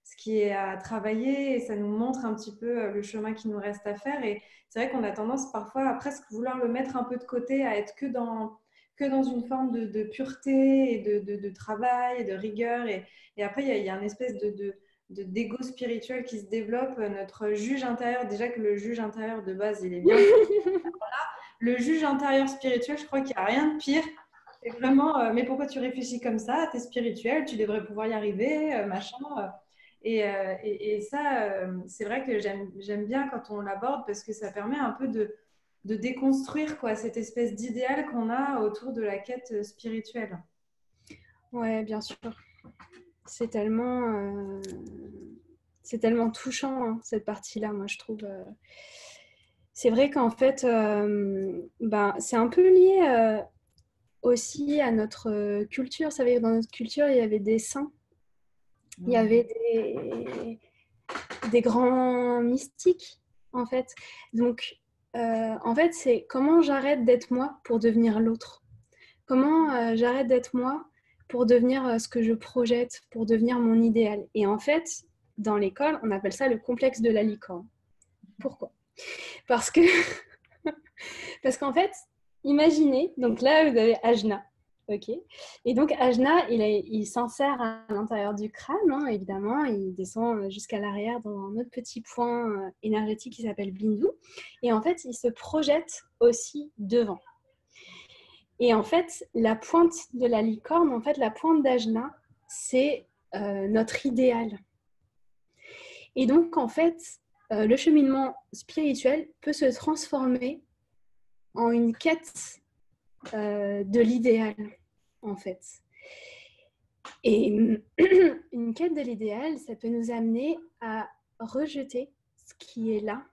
ce qui est à travailler et ça nous montre un petit peu le chemin qui nous reste à faire. Et c'est vrai qu'on a tendance parfois à presque vouloir le mettre un peu de côté, à être que dans une forme de pureté et de travail et de rigueur. Et après, il y a une espèce d'égo spirituel qui se développe. Notre juge intérieur, déjà que le juge intérieur de base, il est bien. Le juge intérieur spirituel, je crois qu'il n'y a rien de pire. C'est vraiment, mais pourquoi tu réfléchis comme ça? Tu es spirituel, tu devrais pouvoir y arriver, machin. Et ça, c'est vrai que j'aime bien quand on l'aborde parce que ça permet un peu de déconstruire quoi, cette espèce d'idéal qu'on a autour de la quête spirituelle. Ouais, bien sûr. C'est tellement, c'est tellement touchant, hein, cette partie-là, moi, je trouve. C'est vrai qu'en fait, ben, c'est un peu lié aussi à notre culture. Ça veut dire, dans notre culture, il y avait des saints, il y avait des grands mystiques, en fait. Donc, en fait, c'est comment j'arrête d'être moi pour devenir l'autre. Comment j'arrête d'être moi pour devenir ce que je projette, pour devenir mon idéal. Et en fait, dans l'école, on appelle ça le complexe de la licorne. Pourquoi ? Parce que parce qu'en fait, imaginez, donc là, vous avez Ajna. Ok. Et donc, Ajna, il s'insère à l'intérieur du crâne, hein, évidemment. Il descend jusqu'à l'arrière dans un autre petit point énergétique qui s'appelle Bindu. Et en fait, il se projette aussi devant. Et en fait, la pointe de la licorne, en fait, la pointe d'Ajna, c'est notre idéal. Et donc, en fait, le cheminement spirituel peut se transformer en une quête de l'idéal, en fait. Et une quête de l'idéal, ça peut nous amener à rejeter ce qui est là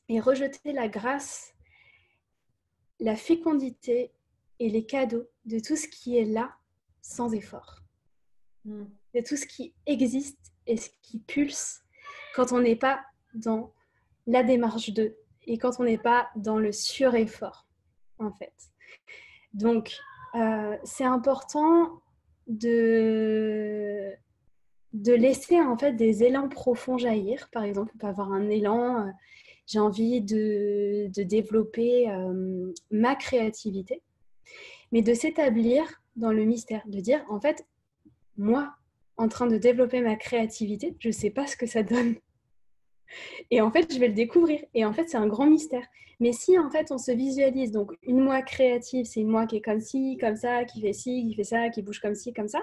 et rejeter la grâce, la fécondité et les cadeaux de tout ce qui est là sans effort. De tout ce qui existe et ce qui pulse quand on n'est pas dans la démarche de et quand on n'est pas dans le sureffort, en fait. Donc, c'est important de laisser en fait des élans profonds jaillir. Par exemple, on peut avoir un élan, j'ai envie de développer ma créativité, mais de s'établir dans le mystère, de dire en fait, moi, en train de développer ma créativité, je ne sais pas ce que ça donne. Et en fait, je vais le découvrir. Et en fait, c'est un grand mystère. Mais si en fait, on se visualise, donc une moi créative, c'est une moi qui est comme ci, comme ça, qui fait ci, qui fait ça, qui bouge comme ci, comme ça,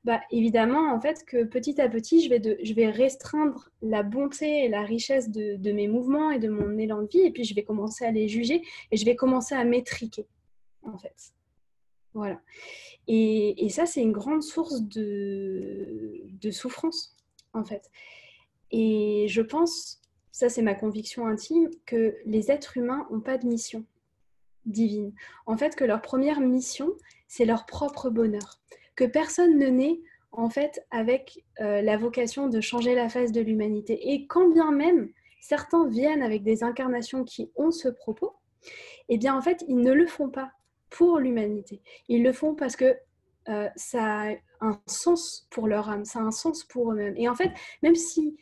bah, évidemment, en fait, que petit à petit, je vais restreindre la bonté et la richesse de mes mouvements et de mon élan de vie. Et puis, je vais commencer à les juger et je vais commencer à m'étriquer, en fait. Voilà. Et ça, c'est une grande source de souffrance, en fait. Et je pense, ça c'est ma conviction intime, que les êtres humains n'ont pas de mission divine. En fait, que leur première mission, c'est leur propre bonheur. Que personne ne naît, en fait, avec la vocation de changer la face de l'humanité. Et quand bien même certains viennent avec des incarnations qui ont ce propos, eh bien, en fait, ils ne le font pas pour l'humanité. Ils le font parce que ça a un sens pour leur âme, ça a un sens pour eux-mêmes. Et en fait, même si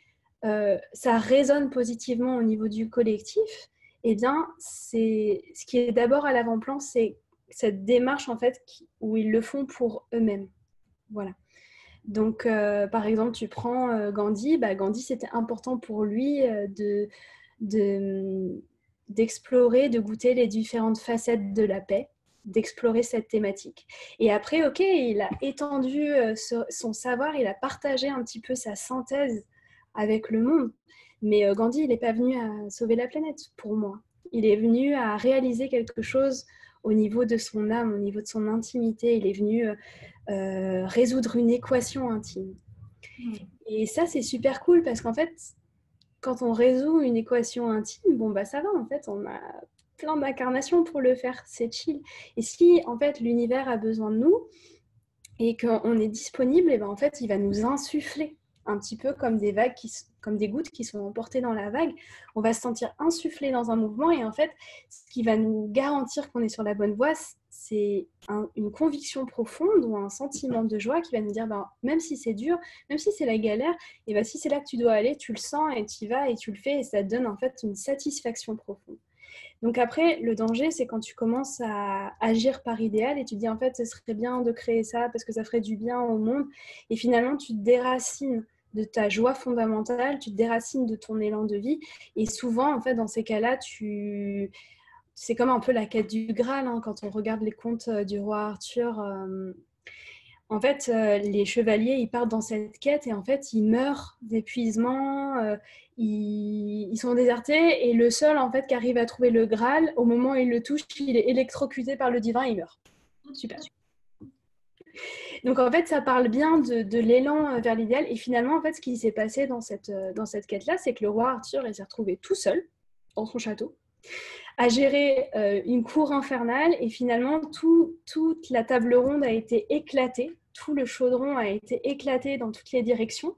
ça résonne positivement au niveau du collectif, eh bien, c'est ce qui est d'abord à l'avant-plan, c'est cette démarche en fait où ils le font pour eux-mêmes. Voilà. Donc, par exemple, tu prends Gandhi. Bah, Gandhi, c'était important pour lui d'explorer, de goûter les différentes facettes de la paix, d'explorer cette thématique. Et après, ok, il a étendu son savoir, il a partagé un petit peu sa synthèse avec le monde. Mais Gandhi, il n'est pas venu à sauver la planète, pour moi. Il est venu à réaliser quelque chose au niveau de son âme, au niveau de son intimité. Il est venu résoudre une équation intime. Et ça, c'est super cool parce qu'en fait, quand on résout une équation intime, bon, bah ça va, en fait, on a plein d'incarnations pour le faire, c'est chill. Et si, en fait, l'univers a besoin de nous et qu'on est disponible, et ben, en fait, il va nous insuffler un petit peu comme des vagues, comme des gouttes qui sont emportées dans la vague. On va se sentir insufflé dans un mouvement et en fait, ce qui va nous garantir qu'on est sur la bonne voie, c'est une conviction profonde ou un sentiment de joie qui va nous dire, ben, même si c'est dur, même si c'est la galère, et ben, si c'est là que tu dois aller, tu le sens et tu y vas et tu le fais et ça te donne en fait une satisfaction profonde. Donc après, le danger, c'est quand tu commences à agir par idéal et tu te dis en fait, ce serait bien de créer ça parce que ça ferait du bien au monde. Et finalement, tu te déracines de ta joie fondamentale, tu te déracines de ton élan de vie. Et souvent, en fait, dans ces cas-là, c'est comme un peu la quête du Graal, hein, quand on regarde les contes du roi Arthur. En fait, les chevaliers, ils partent dans cette quête et en fait, ils meurent d'épuisement, ils sont désertés et le seul en fait qui arrive à trouver le Graal, au moment où il le touche, il est électrocuté par le divin et il meurt. Super. Donc en fait, ça parle bien de l'élan vers l'idéal et finalement, en fait, ce qui s'est passé dans cette quête-là, c'est que le roi Arthur, il s'est retrouvé tout seul dans son château à gérer une cour infernale et finalement toute la table ronde a été éclatée, tout le chaudron a été éclaté dans toutes les directions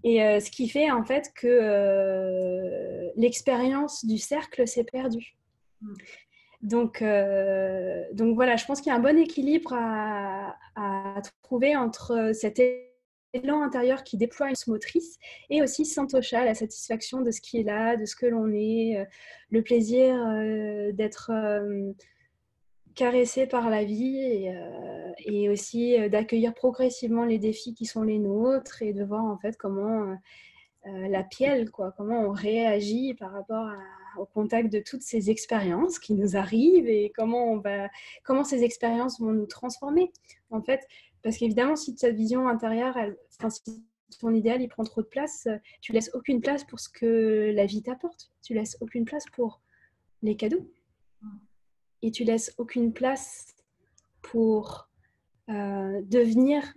et ce qui fait en fait que l'expérience du cercle s'est perdue. Donc voilà, je pense qu'il y a un bon équilibre à trouver entre cet élan intérieur qui déploie une motrice et aussi Santosha, la satisfaction de ce qui est là, de ce que l'on est, le plaisir d'être caressé par la vie et aussi d'accueillir progressivement les défis qui sont les nôtres et de voir en fait comment la pielle, quoi, comment on réagit par rapport au contact de toutes ces expériences qui nous arrivent et comment ces expériences vont nous transformer en fait. Parce qu'évidemment, si ta vision intérieure, si ton idéal il prend trop de place, tu laisses aucune place pour ce que la vie t'apporte. Tu laisses aucune place pour les cadeaux. Et tu laisses aucune place pour devenir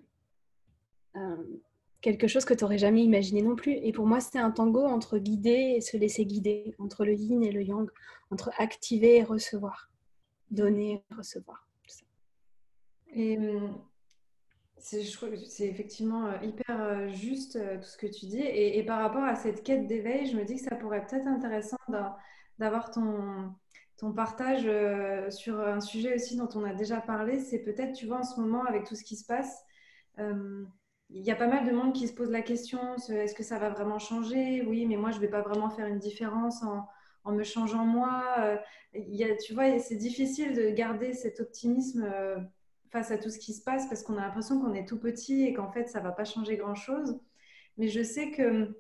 quelque chose que tu n'aurais jamais imaginé non plus. Et pour moi, c'était un tango entre guider et se laisser guider, entre le yin et le yang, entre activer et recevoir, donner et recevoir. Et je trouve que c'est effectivement hyper juste tout ce que tu dis. Et par rapport à cette quête d'éveil, je me dis que ça pourrait peut-être être intéressant d'avoir ton partage sur un sujet aussi dont on a déjà parlé. C'est peut-être, tu vois, en ce moment, avec tout ce qui se passe, euh, il y a pas mal de monde qui se pose la question, est-ce que ça va vraiment changer? Oui, mais moi, je ne vais pas vraiment faire une différence en me changeant moi. Tu vois, c'est difficile de garder cet optimisme face à tout ce qui se passe parce qu'on a l'impression qu'on est tout petit et qu'en fait, ça ne va pas changer grand-chose. Mais je sais que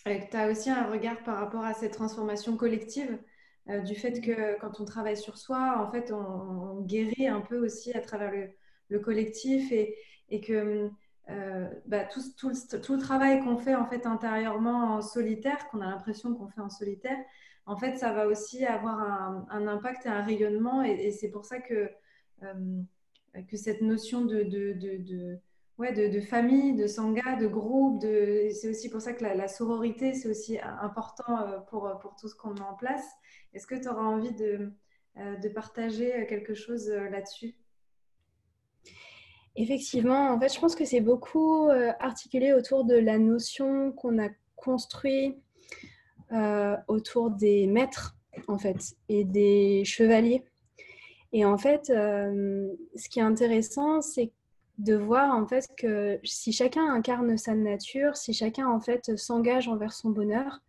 tu as aussi un regard par rapport à cette transformation collective, du fait que quand on travaille sur soi, en fait, on guérit un peu aussi à travers le collectif et que tout le travail qu'on fait en fait intérieurement en solitaire, qu'on a l'impression qu'on fait en solitaire, en fait, ça va aussi avoir un impact et un rayonnement. Et c'est pour ça euh, que cette notion ouais, de famille, de sangha, de groupe, c'est aussi pour ça que la sororité, c'est aussi important pour tout ce qu'on met en place. Est-ce que tu auras envie de partager quelque chose là-dessus? Effectivement, en fait, je pense que c'est beaucoup articulé autour de la notion qu'on a construite autour des maîtres, en fait, et des chevaliers. Et en fait, ce qui est intéressant, c'est de voir en fait que si chacun incarne sa nature, si chacun en fait s'engage envers son bonheur,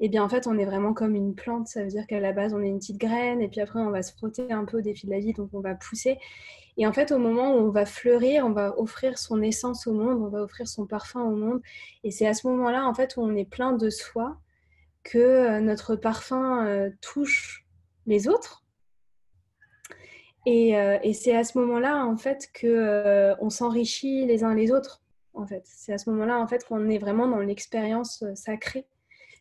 et bien en fait on est vraiment comme une plante. Ça veut dire qu'à la base on est une petite graine et puis après on va se frotter un peu au défi de la vie, donc on va pousser. Et en fait au moment où on va fleurir, on va offrir son essence au monde, on va offrir son parfum au monde. Et c'est à ce moment-là en fait où on est plein de soi que notre parfum touche les autres. Et c'est à ce moment-là, en fait, qu'on s'enrichit les uns les autres. En fait. C'est à ce moment-là, en fait, qu'on est vraiment dans l'expérience sacrée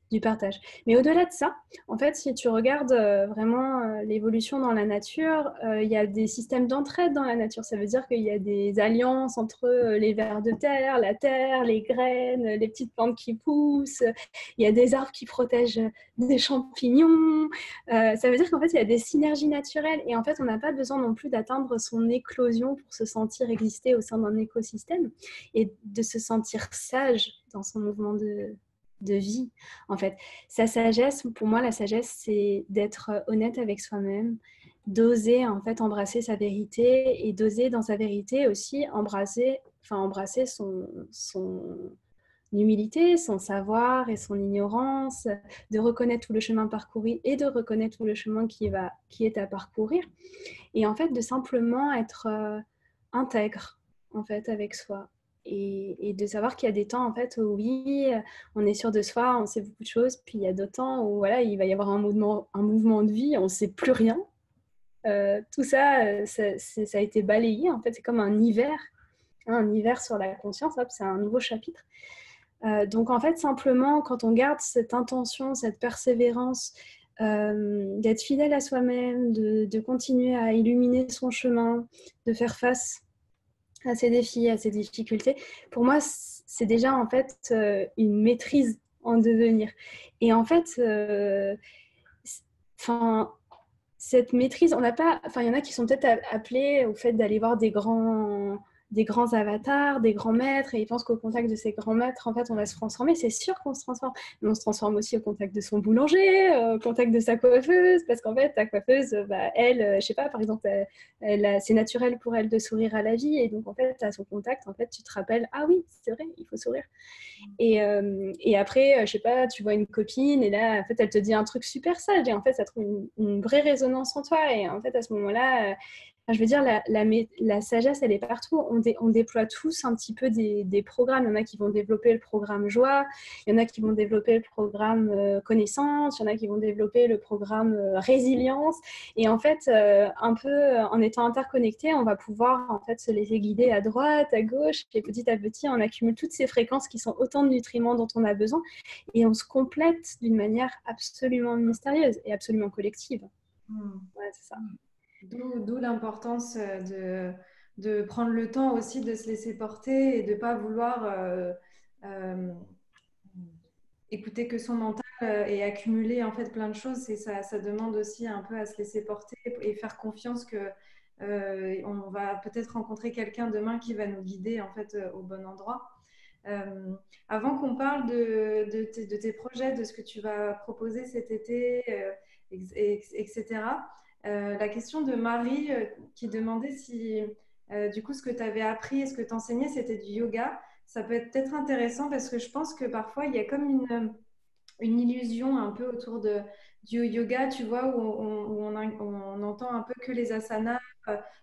du partage. Mais au-delà de ça, en fait, si tu regardes vraiment l'évolution dans la nature, il y a des systèmes d'entraide dans la nature. Ça veut dire qu'il y a des alliances entre les vers de terre, la terre, les graines, les petites plantes qui poussent. Il y a des arbres qui protègent des champignons. Ça veut dire qu'en fait, il y a des synergies naturelles. Et en fait, on n'a pas besoin non plus d'atteindre son éclosion pour se sentir exister au sein d'un écosystème et de se sentir sage dans son mouvement de vie. En fait, sa sagesse, pour moi, la sagesse, c'est d'être honnête avec soi-même, d'oser en fait embrasser sa vérité et d'oser dans sa vérité aussi embrasser son humilité, son savoir et son ignorance, de reconnaître tout le chemin parcouru et de reconnaître tout le chemin qui est à parcourir. Et en fait, de simplement être intègre en fait avec soi. Et de savoir qu'il y a des temps en fait où oui, on est sûr de soi, on sait beaucoup de choses, puis il y a d'autres temps où voilà, il va y avoir un mouvement de vie, on ne sait plus rien. Tout ça, ça a été balayé, en fait, c'est comme un hiver sur la conscience, hop, c'est un nouveau chapitre. Donc en fait, simplement, quand on garde cette intention, cette persévérance, d'être fidèle à soi-même, de continuer à illuminer son chemin, de faire face à ces défis, à ces difficultés, pour moi, c'est déjà en fait une maîtrise en devenir. Et en fait, cette maîtrise, on n'a pas, il y en a qui sont peut-être appelés au fait d'aller voir des grands des grands avatars, des grands maîtres, et ils pensent qu'au contact de ces grands maîtres, en fait, on va se transformer. C'est sûr qu'on se transforme, mais on se transforme aussi au contact de son boulanger, au contact de sa coiffeuse, parce qu'en fait, ta coiffeuse, elle, je sais pas, par exemple, c'est naturel pour elle de sourire à la vie, et donc en fait, à son contact, en fait, tu te rappelles, ah oui, c'est vrai, il faut sourire. Et après, je sais pas, tu vois une copine et là, en fait, elle te dit un truc super sage et en fait, ça trouve une vraie résonance en toi. Et en fait, à ce moment-là, je veux dire, la sagesse, elle est partout. On déploie tous un petit peu des programmes. Il y en a qui vont développer le programme joie, il y en a qui vont développer le programme connaissance, il y en a qui vont développer le programme résilience. Et en fait, un peu en étant interconnectés, on va pouvoir en fait se laisser guider à droite, à gauche, et petit à petit, on accumule toutes ces fréquences qui sont autant de nutriments dont on a besoin, et on se complète d'une manière absolument mystérieuse et absolument collective. Ouais, c'est ça. D'où l'importance de prendre le temps aussi de se laisser porter et de ne pas vouloir euh, écouter que son mental et accumuler en fait plein de choses. Et ça demande aussi un peu à se laisser porter et faire confiance que on va peut-être rencontrer quelqu'un demain qui va nous guider en fait au bon endroit. Euh, Avant qu'on parle de tes projets, de ce que tu vas proposer cet été, etc., la question de Marie qui demandait si du coup ce que tu avais appris et ce que tu enseignais, c'était du yoga. Ça peut être peut-être intéressant parce que je pense que parfois il y a comme une illusion un peu autour du yoga, tu vois, où on entend un peu que les asanas,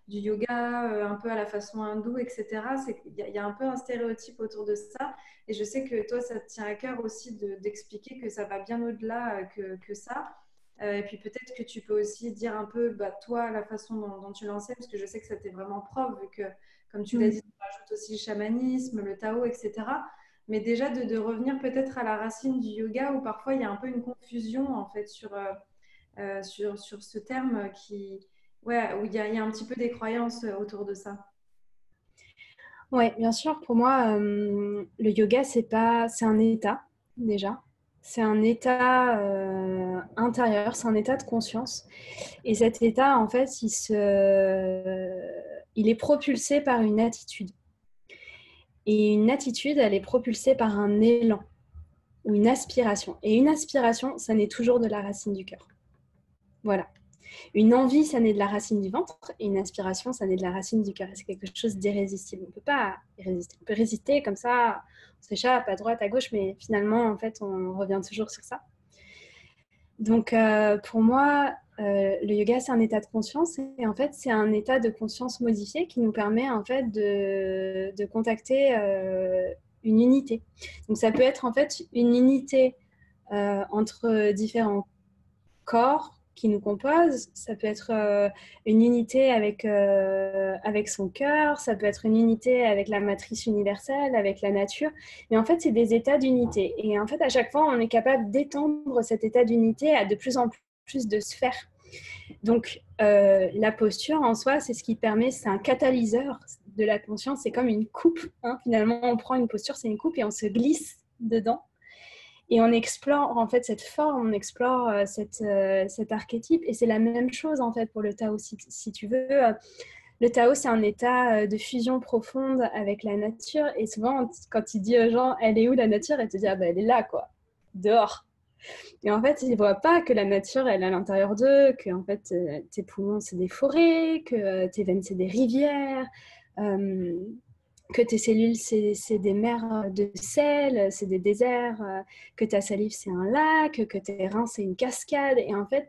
du yoga, un peu à la façon hindoue, etc. Il y a un peu un stéréotype autour de ça. Et je sais que toi, ça te tient à cœur aussi d'expliquer que ça va bien au-delà que ça. Et puis peut-être que tu peux aussi dire un peu, bah, toi, la façon dont tu l'enseignes, parce que je sais que ça t'est vraiment propre, vu que, comme tu l'as dit, tu rajoutes aussi le chamanisme, le Tao, etc. Mais déjà de revenir peut-être à la racine du yoga où parfois il y a un peu une confusion en fait sur ce terme ouais, où il y a un petit peu des croyances autour de ça. Ouais, bien sûr, pour moi, le yoga, c'est un état, déjà. C'est un état intérieur, c'est un état de conscience. Et cet état, en fait, il est propulsé par une attitude. Et une attitude, elle est propulsée par un élan ou une aspiration. Et une aspiration, ça naît toujours de la racine du cœur. Voilà. Une envie, ça naît de la racine du ventre, et une aspiration, ça naît de la racine du cœur. C'est quelque chose d'irrésistible. On ne peut pas y résister. On peut résister comme ça, on s'échappe à droite, à gauche, mais finalement, en fait, on revient toujours sur ça. Donc, pour moi, le yoga, c'est un état de conscience, et en fait, c'est un état de conscience modifié qui nous permet, en fait, de contacter une unité. Donc, ça peut être, en fait, une unité entre différents corps qui nous composent. Ça peut être une unité avec son cœur, ça peut être une unité avec la matrice universelle, avec la nature. Mais en fait, c'est des états d'unité. Et en fait, à chaque fois, on est capable d'étendre cet état d'unité à de plus en plus de sphères. Donc, la posture en soi, c'est ce qui permet, c'est un catalyseur de la conscience. C'est comme une coupe. Hein. Finalement, on prend une posture, c'est une coupe et on se glisse dedans. Et on explore en fait cette forme, on explore cet archétype. Et c'est la même chose en fait pour le Tao. Si tu veux, le Tao, c'est un état de fusion profonde avec la nature. Et souvent, quand tu dis aux gens, elle est où la nature? Elle te dit, ah ben, elle est là, quoi, dehors. Et en fait, ils ne voient pas que la nature, elle est à l'intérieur d'eux, que en fait, tes poumons, c'est des forêts, que tes veines, c'est des rivières. Que tes cellules, c'est des mers de sel, c'est des déserts, que ta salive, c'est un lac, que tes reins, c'est une cascade. Et en fait,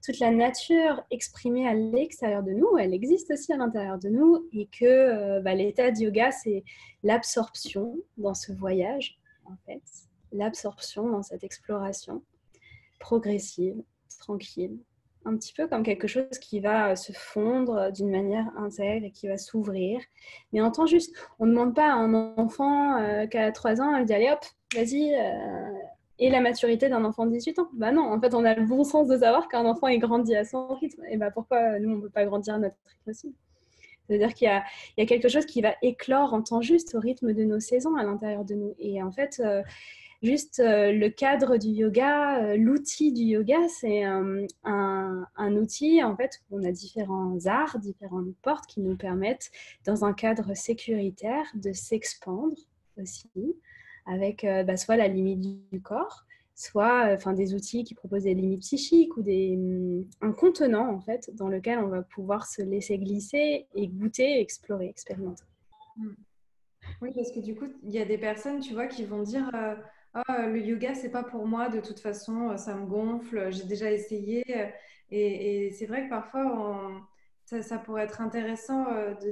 toute la nature exprimée à l'extérieur de nous, elle existe aussi à l'intérieur de nous. Et que l'état de yoga, c'est l'absorption dans ce voyage, en fait. L'absorption dans cette exploration progressive, tranquille. Un petit peu comme quelque chose qui va se fondre d'une manière intègre et qui va s'ouvrir. Mais en temps juste, on ne demande pas à un enfant qui a 3 ans, elle dit allez hop, vas-y, et la maturité d'un enfant de 18 ans. Bah non, en fait, on a le bon sens de savoir qu'un enfant est grandi à son rythme. Et bah pourquoi nous, on ne peut pas grandir à notre rythme aussi? C'est-à-dire qu'il y a quelque chose qui va éclore en temps juste au rythme de nos saisons à l'intérieur de nous. Et en fait, Juste le cadre du yoga, l'outil du yoga, c'est un outil en fait où on a différents arts, différentes portes qui nous permettent, dans un cadre sécuritaire, de s'expandre aussi, avec soit la limite du corps, soit des outils qui proposent des limites psychiques ou un contenant en fait dans lequel on va pouvoir se laisser glisser et goûter, explorer, expérimenter. Oui, parce que du coup, il y a des personnes, tu vois, qui vont dire ah, le yoga, c'est pas pour moi, de toute façon, ça me gonfle, j'ai déjà essayé. Et c'est vrai que parfois, ça pourrait être intéressant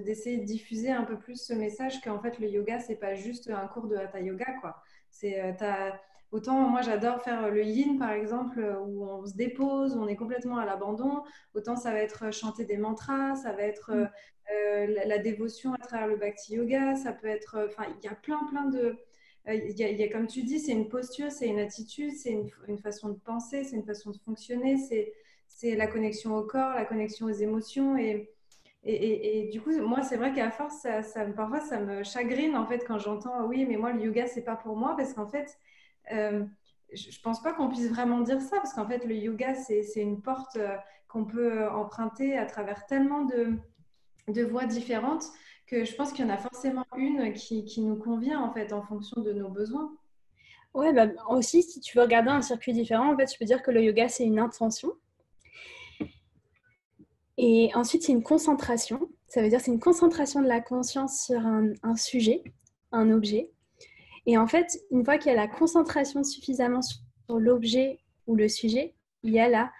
d'essayer de diffuser un peu plus ce message qu'en fait, le yoga, c'est pas juste un cours de hatha yoga, quoi. Autant moi, j'adore faire le yin, par exemple, où on se dépose, où on est complètement à l'abandon. Autant ça va être chanter des mantras, ça va être la dévotion à travers le bhakti yoga, ça peut être, enfin, il y a plein de, il y a, comme tu dis, c'est une posture, c'est une attitude, c'est une façon de penser, c'est une façon de fonctionner, c'est la connexion au corps, la connexion aux émotions et du coup, moi, c'est vrai qu'à force, parfois, ça me chagrine en fait quand j'entends, ah oui, mais moi, le yoga, c'est pas pour moi, parce qu'en fait, euh, je pense pas qu'on puisse vraiment dire ça, parce qu'en fait, le yoga, c'est une porte qu'on peut emprunter à travers tellement de voix différentes que je pense qu'il y en a forcément une qui nous convient en fait en fonction de nos besoins. Ouais, aussi, si tu veux regarder un circuit différent, en fait, tu peux dire que le yoga, c'est une intention. Et ensuite, c'est une concentration. Ça veut dire c'est une concentration de la conscience sur un sujet, un objet. Et en fait, une fois qu'il y a la concentration suffisamment sur l'objet ou le sujet, il y a la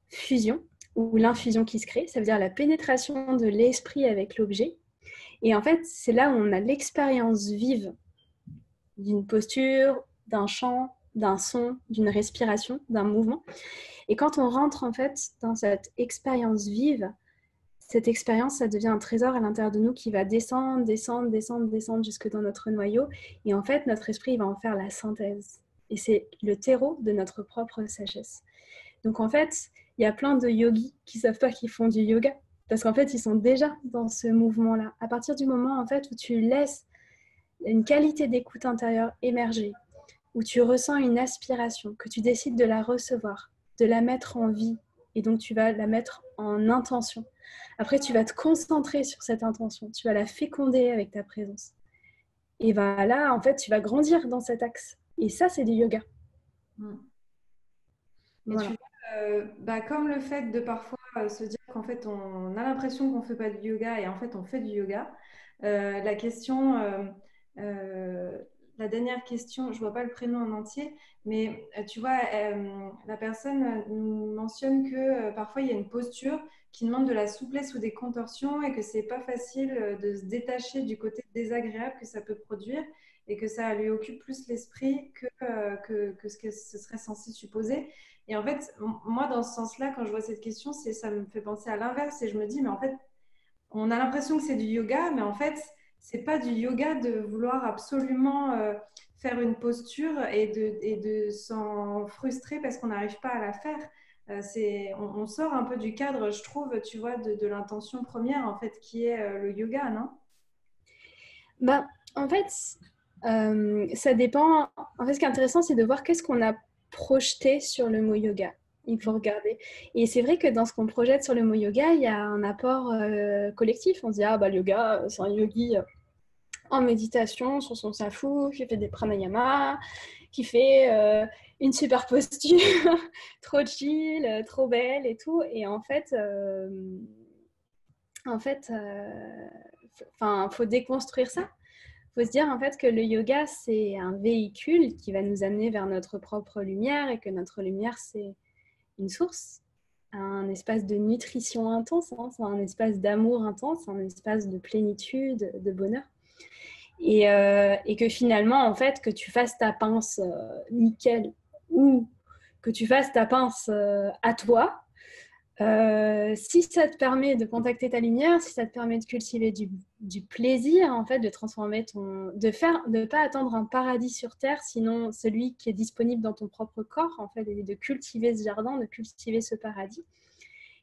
fusion ou l'infusion qui se crée. Ça veut dire la pénétration de l'esprit avec l'objet. Et en fait, c'est là où on a l'expérience vive d'une posture, d'un chant, d'un son, d'une respiration, d'un mouvement. Et quand on rentre en fait dans cette expérience vive, cette expérience, ça devient un trésor à l'intérieur de nous qui va descendre, descendre, descendre, descendre jusque dans notre noyau. Et en fait, notre esprit va en faire la synthèse. Et c'est le terreau de notre propre sagesse. Donc en fait, il y a plein de yogis qui ne savent pas qu'ils font du yoga. Parce qu'en fait, ils sont déjà dans ce mouvement-là. À partir du moment en fait, où tu laisses une qualité d'écoute intérieure émerger, où tu ressens une aspiration, que tu décides de la recevoir, de la mettre en vie, et donc tu vas la mettre en intention. Après, tu vas te concentrer sur cette intention, tu vas la féconder avec ta présence. Et là, en fait, tu vas grandir dans cet axe. Et ça, c'est du yoga. Mm. Et tu Voilà. vois, comme le fait de parfois se dire qu'en fait on a l'impression qu'on ne fait pas du yoga et en fait on fait du yoga, la question, euh, la dernière question, je ne vois pas le prénom en entier, mais tu vois, la personne nous mentionne que parfois il y a une posture qui demande de la souplesse ou des contorsions et que c'est pas facile de se détacher du côté désagréable que ça peut produire et que ça lui occupe plus l'esprit que ce que ce serait censé supposer. Et en fait, moi, dans ce sens-là, quand je vois cette question, ça me fait penser à l'inverse et je me dis, mais en fait, on a l'impression que c'est du yoga, mais en fait, c'est pas du yoga de vouloir absolument faire une posture et de s'en frustrer parce qu'on n'arrive pas à la faire. On sort un peu du cadre, je trouve, tu vois, de l'intention première, en fait, qui est le yoga, non? En fait, ça dépend. En fait, ce qui est intéressant, c'est de voir qu'est-ce qu'on a projeté sur le mot yoga. Il faut regarder. Et c'est vrai que dans ce qu'on projette sur le mot yoga, il y a un apport collectif. On se dit, ah, le yoga, c'est un yogi en méditation sur son safu, qui fait des pranayamas, qui fait une super posture, trop chill, trop belle et tout. Et en fait, faut déconstruire ça. Il faut se dire en fait que le yoga, c'est un véhicule qui va nous amener vers notre propre lumière et que notre lumière, c'est une source, un espace de nutrition intense, hein, c'est un espace d'amour intense, un espace de plénitude, de bonheur. Et que finalement, en fait, que tu fasses ta pince nickel ou que tu fasses ta pince à toi, si ça te permet de contacter ta lumière, si ça te permet de cultiver du plaisir, en fait, de transformer de pas attendre un paradis sur terre, sinon celui qui est disponible dans ton propre corps, en fait, et de cultiver ce jardin, de cultiver ce paradis.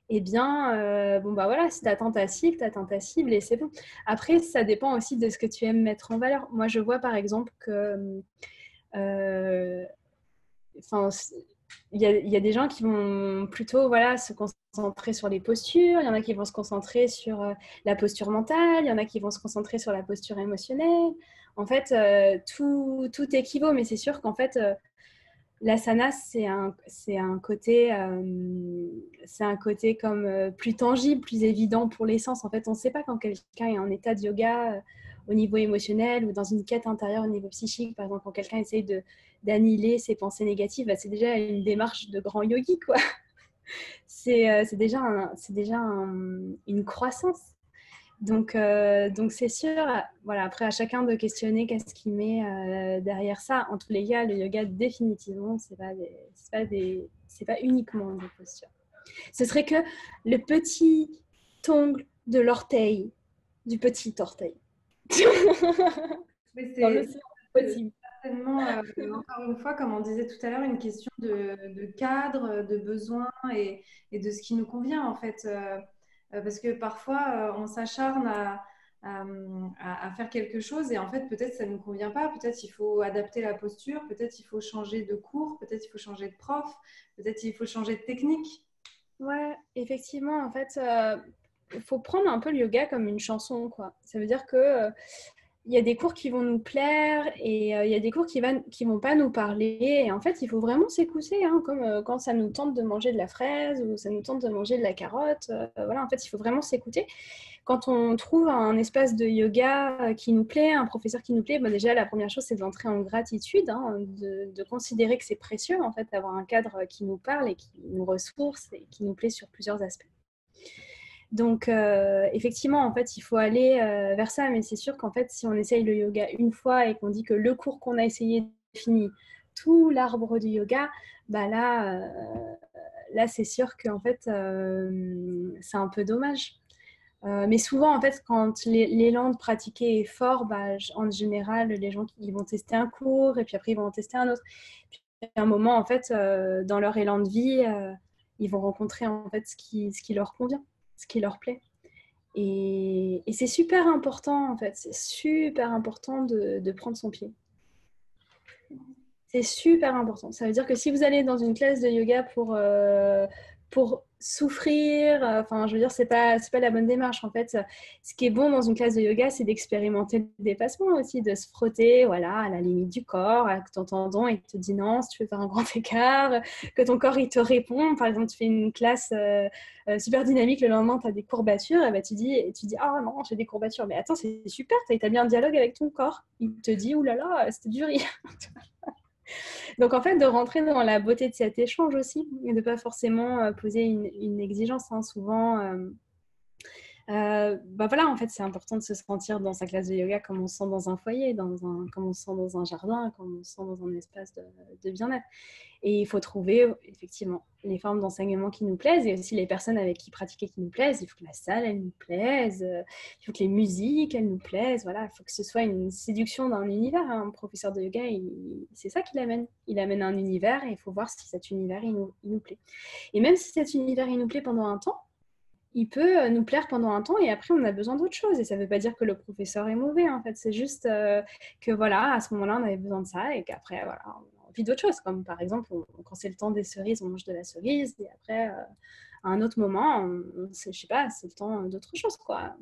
Eh bien, voilà, si tu atteins ta cible et c'est bon. Après, ça dépend aussi de ce que tu aimes mettre en valeur. Moi, je vois par exemple que Euh, Enfin, il y a des gens qui vont plutôt voilà, se concentrer sur les postures, il y en a qui vont se concentrer sur la posture mentale, il y en a qui vont se concentrer sur la posture émotionnelle. En fait, tout équivaut, mais c'est sûr qu'en fait, l'asana, c'est un côté comme plus tangible, plus évident pour l'essence. En fait, on ne sait pas quand quelqu'un est en état de yoga au niveau émotionnel ou dans une quête intérieure au niveau psychique. Par exemple, quand quelqu'un essaye d'annihiler ses pensées négatives, bah, c'est déjà une démarche de grand yogi, quoi. C'est déjà, une croissance. Donc c'est sûr, voilà, après à chacun de questionner qu'est-ce qu'il met derrière ça. En tous les cas, le yoga, définitivement, c'est pas uniquement des postures. Ce serait que le petit ongle de l'orteil, du petit orteil. Mais Dans c'est l'océan possible. certainement, encore une fois, comme on disait tout à l'heure, une question de cadre, de besoin et de ce qui nous convient en fait. Parce que parfois, on s'acharne à faire quelque chose et en fait, peut-être ça ne nous convient pas, peut-être il faut adapter la posture, peut-être il faut changer de cours, peut-être il faut changer de prof, peut-être il faut changer de technique. Ouais, effectivement, en fait, il faut prendre un peu le yoga comme une chanson, quoi. Ça veut dire que il y a des cours qui vont nous plaire et il y a des cours qui vont pas nous parler. Et en fait, il faut vraiment s'écouter, hein, comme quand ça nous tente de manger de la fraise ou ça nous tente de manger de la carotte. Voilà, en fait, il faut vraiment s'écouter. Quand on trouve un espace de yoga qui nous plaît, un professeur qui nous plaît, bah déjà, la première chose, c'est d'entrer en gratitude, hein, de considérer que c'est précieux, en fait, d'avoir un cadre qui nous parle et qui nous ressource et qui nous plaît sur plusieurs aspects. Donc, effectivement, en fait, il faut aller vers ça, mais c'est sûr qu'en fait, si on essaye le yoga une fois et qu'on dit que le cours qu'on a essayé définit tout l'arbre du yoga, bah là c'est sûr qu'en fait, c'est un peu dommage. Mais souvent, en fait, quand l'élan de pratiquer est fort, bah, en général, les gens ils vont tester un cours et puis après, ils vont en tester un autre. Puis, à un moment, en fait, dans leur élan de vie, ils vont rencontrer en fait ce qui leur convient, ce qui leur plaît. Et c'est super important, en fait. C'est super important de prendre son pied. C'est super important. Ça veut dire que si vous allez dans une classe de yoga pour souffrir, enfin, je veux dire, c'est pas la bonne démarche. En fait, ce qui est bon dans une classe de yoga, c'est d'expérimenter le dépassement aussi, de se frotter, voilà, à la limite du corps, que ton tendon, il te dit non, si tu veux faire un grand écart, que ton corps, il te répond. Par exemple, tu fais une classe super dynamique, le lendemain, tu as des courbatures, et ben, tu dis, ah non, j'ai des courbatures. Mais attends, c'est super, tu as établi un dialogue avec ton corps. Il te dit, oulala, c'était dur hier. Donc, en fait, de rentrer dans la beauté de cet échange aussi, et de ne pas forcément poser une exigence. Hein. Souvent, bah voilà, en fait, c'est important de se sentir dans sa classe de yoga comme on se sent dans un foyer, comme on se sent dans un jardin, comme on se sent dans un espace de bien-être. Et il faut trouver, effectivement, les formes d'enseignement qui nous plaisent et aussi les personnes avec qui pratiquer qui nous plaisent. Il faut que la salle, elle nous plaise. Il faut que les musiques, elles nous plaisent. Voilà, il faut que ce soit une séduction d'un univers. Hein. Un professeur de yoga, c'est ça qu'il amène. Il amène un univers et il faut voir si cet univers, il nous plaît. Et même si cet univers, il nous plaît pendant un temps, il peut nous plaire pendant un temps et après on a besoin d'autre chose. Et ça ne veut pas dire que le professeur est mauvais, en fait. C'est juste que voilà, à ce moment-là, on avait besoin de ça et qu'après, voilà, on a envie d'autre chose. Comme par exemple, quand c'est le temps des cerises, on mange de la cerise et après, à un autre moment, je sais pas, c'est le temps d'autre chose, quoi.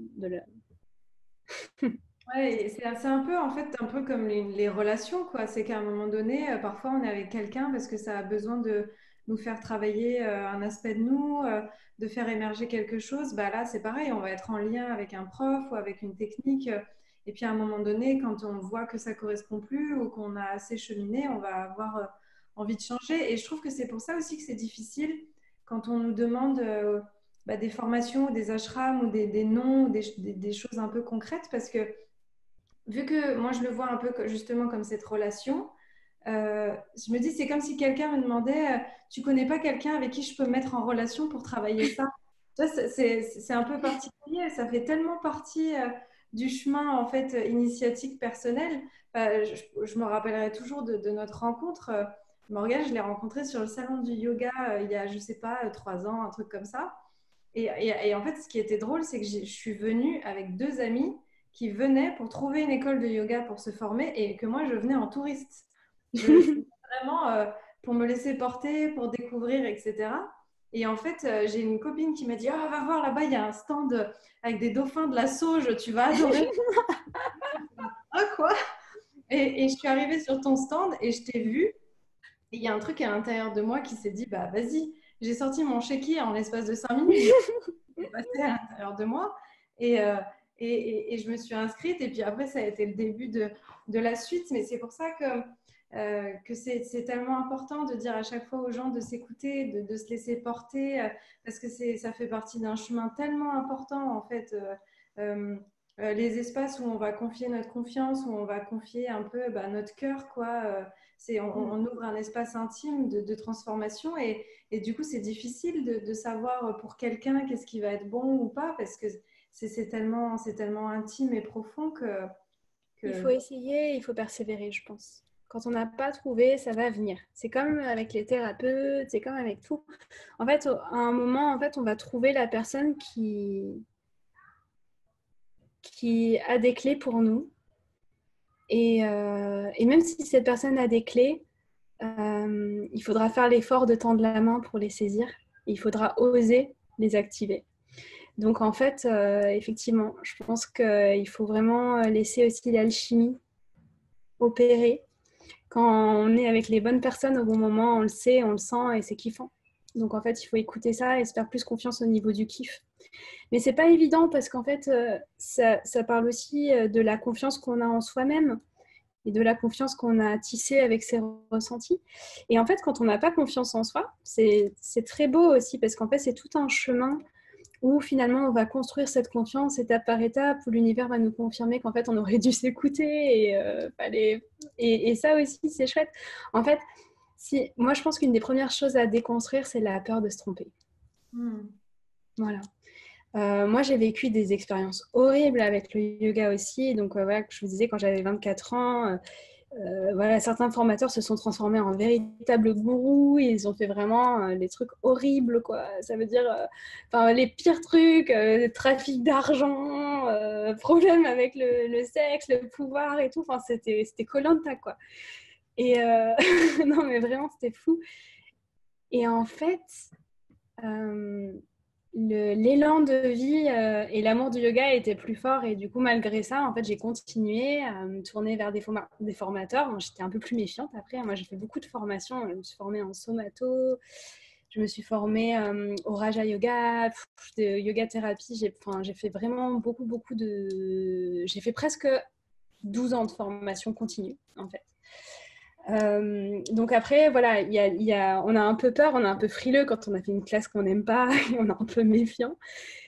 Ouais, et c'est un peu, en fait, un peu comme les relations, quoi. C'est qu'à un moment donné, parfois, on est avec quelqu'un parce que ça a besoin de nous faire travailler un aspect de nous, de faire émerger quelque chose. Bah là, c'est pareil, on va être en lien avec un prof ou avec une technique. Et puis, à un moment donné, quand on voit que ça correspond plus ou qu'on a assez cheminé, on va avoir envie de changer. Et je trouve que c'est pour ça aussi que c'est difficile quand on nous demande bah, des formations ou des ashrams ou des noms ou des choses un peu concrètes parce que vu que moi je le vois un peu justement comme cette relation, je me dis c'est comme si quelqu'un me demandait tu connais pas quelqu'un avec qui je peux me mettre en relation pour travailler ça? Tu vois, c'est un peu particulier, ça fait tellement partie du chemin en fait initiatique personnel. Je me rappellerai toujours de notre rencontre. Morgane, je l'ai rencontrée sur le salon du yoga il y a, je sais pas, 3 ans, un truc comme ça. Et en fait, ce qui était drôle, c'est que je suis venue avec deux amis qui venaient pour trouver une école de yoga pour se former et que moi, je venais en touriste. Je vraiment pour me laisser porter, pour découvrir, etc. Et en fait, j'ai une copine qui m'a dit, ah, va voir là-bas, il y a un stand avec des dauphins de la Sauge, tu vas adorer. Ah, quoi? Et je suis arrivée sur ton stand et je t'ai vue. Et il y a un truc à l'intérieur de moi qui s'est dit, bah vas-y, j'ai sorti mon chéquier en l'espace de 5 minutes, j'ai passé à l'intérieur de moi. Et, et je me suis inscrite. Et puis après, ça a été le début de la suite. Mais c'est pour ça que c'est tellement important de dire à chaque fois aux gens de s'écouter, de se laisser porter, parce que ça fait partie d'un chemin tellement important, en fait. Euh, les espaces où on va confier notre confiance, où on va confier un peu notre cœur, quoi. On ouvre un espace intime de transformation et du coup, c'est difficile de savoir pour quelqu'un qu'est-ce qui va être bon ou pas parce que c'est tellement intime et profond Il faut que... essayer, il faut persévérer, je pense. Quand on n'a pas trouvé, ça va venir. C'est comme avec les thérapeutes, c'est comme avec tout. En fait, à un moment, en fait, on va trouver la personne qui a des clés pour nous. Et même si cette personne a des clés, il faudra faire l'effort de tendre la main pour les saisir. Il faudra oser les activer. Donc en fait, effectivement, je pense qu'il faut vraiment laisser aussi l'alchimie opérer. Quand on est avec les bonnes personnes au bon moment, on le sait, on le sent et c'est kiffant. Donc en fait, il faut écouter ça et se faire plus confiance au niveau du kiff. Mais c'est pas évident parce qu'en fait, ça parle aussi de la confiance qu'on a en soi-même et de la confiance qu'on a tissée avec ses ressentis. Et en fait, quand on n'a pas confiance en soi, c'est très beau aussi parce qu'en fait, c'est tout un chemin où finalement on va construire cette confiance étape par étape, où l'univers va nous confirmer qu'en fait on aurait dû s'écouter et ça aussi c'est chouette. En fait, moi je pense qu'une des premières choses à déconstruire c'est la peur de se tromper. Voilà. Moi j'ai vécu des expériences horribles avec le yoga aussi, donc voilà, je vous disais quand j'avais 24 ans, voilà, certains formateurs se sont transformés en véritables gourous. Ils ont fait vraiment des trucs horribles, quoi. Ça veut dire les pires trucs, trafic d'argent, problème avec le sexe, le pouvoir et tout. Enfin, c'était Koh-Lanta, quoi. Et non, mais vraiment, c'était fou. Et en fait, l'élan de vie et l'amour du yoga était plus fort et du coup malgré ça en fait j'ai continué à me tourner vers des formateurs. Moi, j'étais un peu plus méfiante après. Moi j'ai fait beaucoup de formations, je me suis formée en somato, je me suis formée au Raja Yoga, de yoga thérapie. J'ai fait vraiment beaucoup de... J'ai fait presque 12 ans de formation continue en fait. Donc après, voilà, on a un peu peur, on a un peu frileux quand on a fait une classe qu'on n'aime pas, et on est un peu méfiant.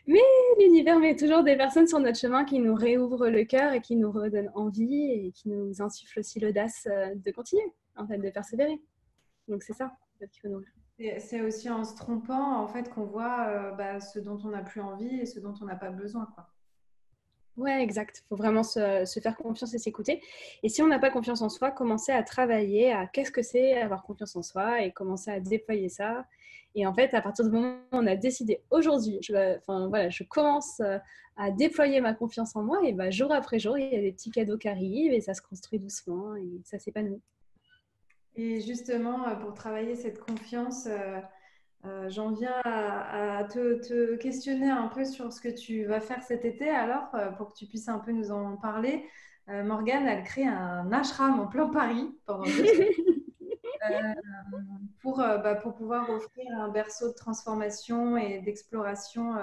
Mais l'univers met toujours des personnes sur notre chemin qui nous réouvrent le cœur et qui nous redonnent envie et qui nous insufflent aussi l'audace de continuer, en fait, de persévérer. Donc c'est ça qu'il faut nourrir. C'est aussi en se trompant en fait qu'on voit ce dont on n'a plus envie et ce dont on n'a pas besoin, quoi. Ouais, exact. Il faut vraiment se faire confiance et s'écouter. Et si on n'a pas confiance en soi, commencer à travailler à qu'est-ce que c'est avoir confiance en soi et commencer à déployer ça. Et en fait, à partir du moment où on a décidé aujourd'hui, je commence à déployer ma confiance en moi, et bah, jour après jour, il y a des petits cadeaux qui arrivent et ça se construit doucement et ça s'épanouit. Et justement, pour travailler cette confiance, j'en viens à te questionner un peu sur ce que tu vas faire cet été, alors, pour que tu puisses un peu nous en parler. Morgane, elle crée un ashram en plein Paris pendant 2 semaines pour pouvoir offrir un berceau de transformation et d'exploration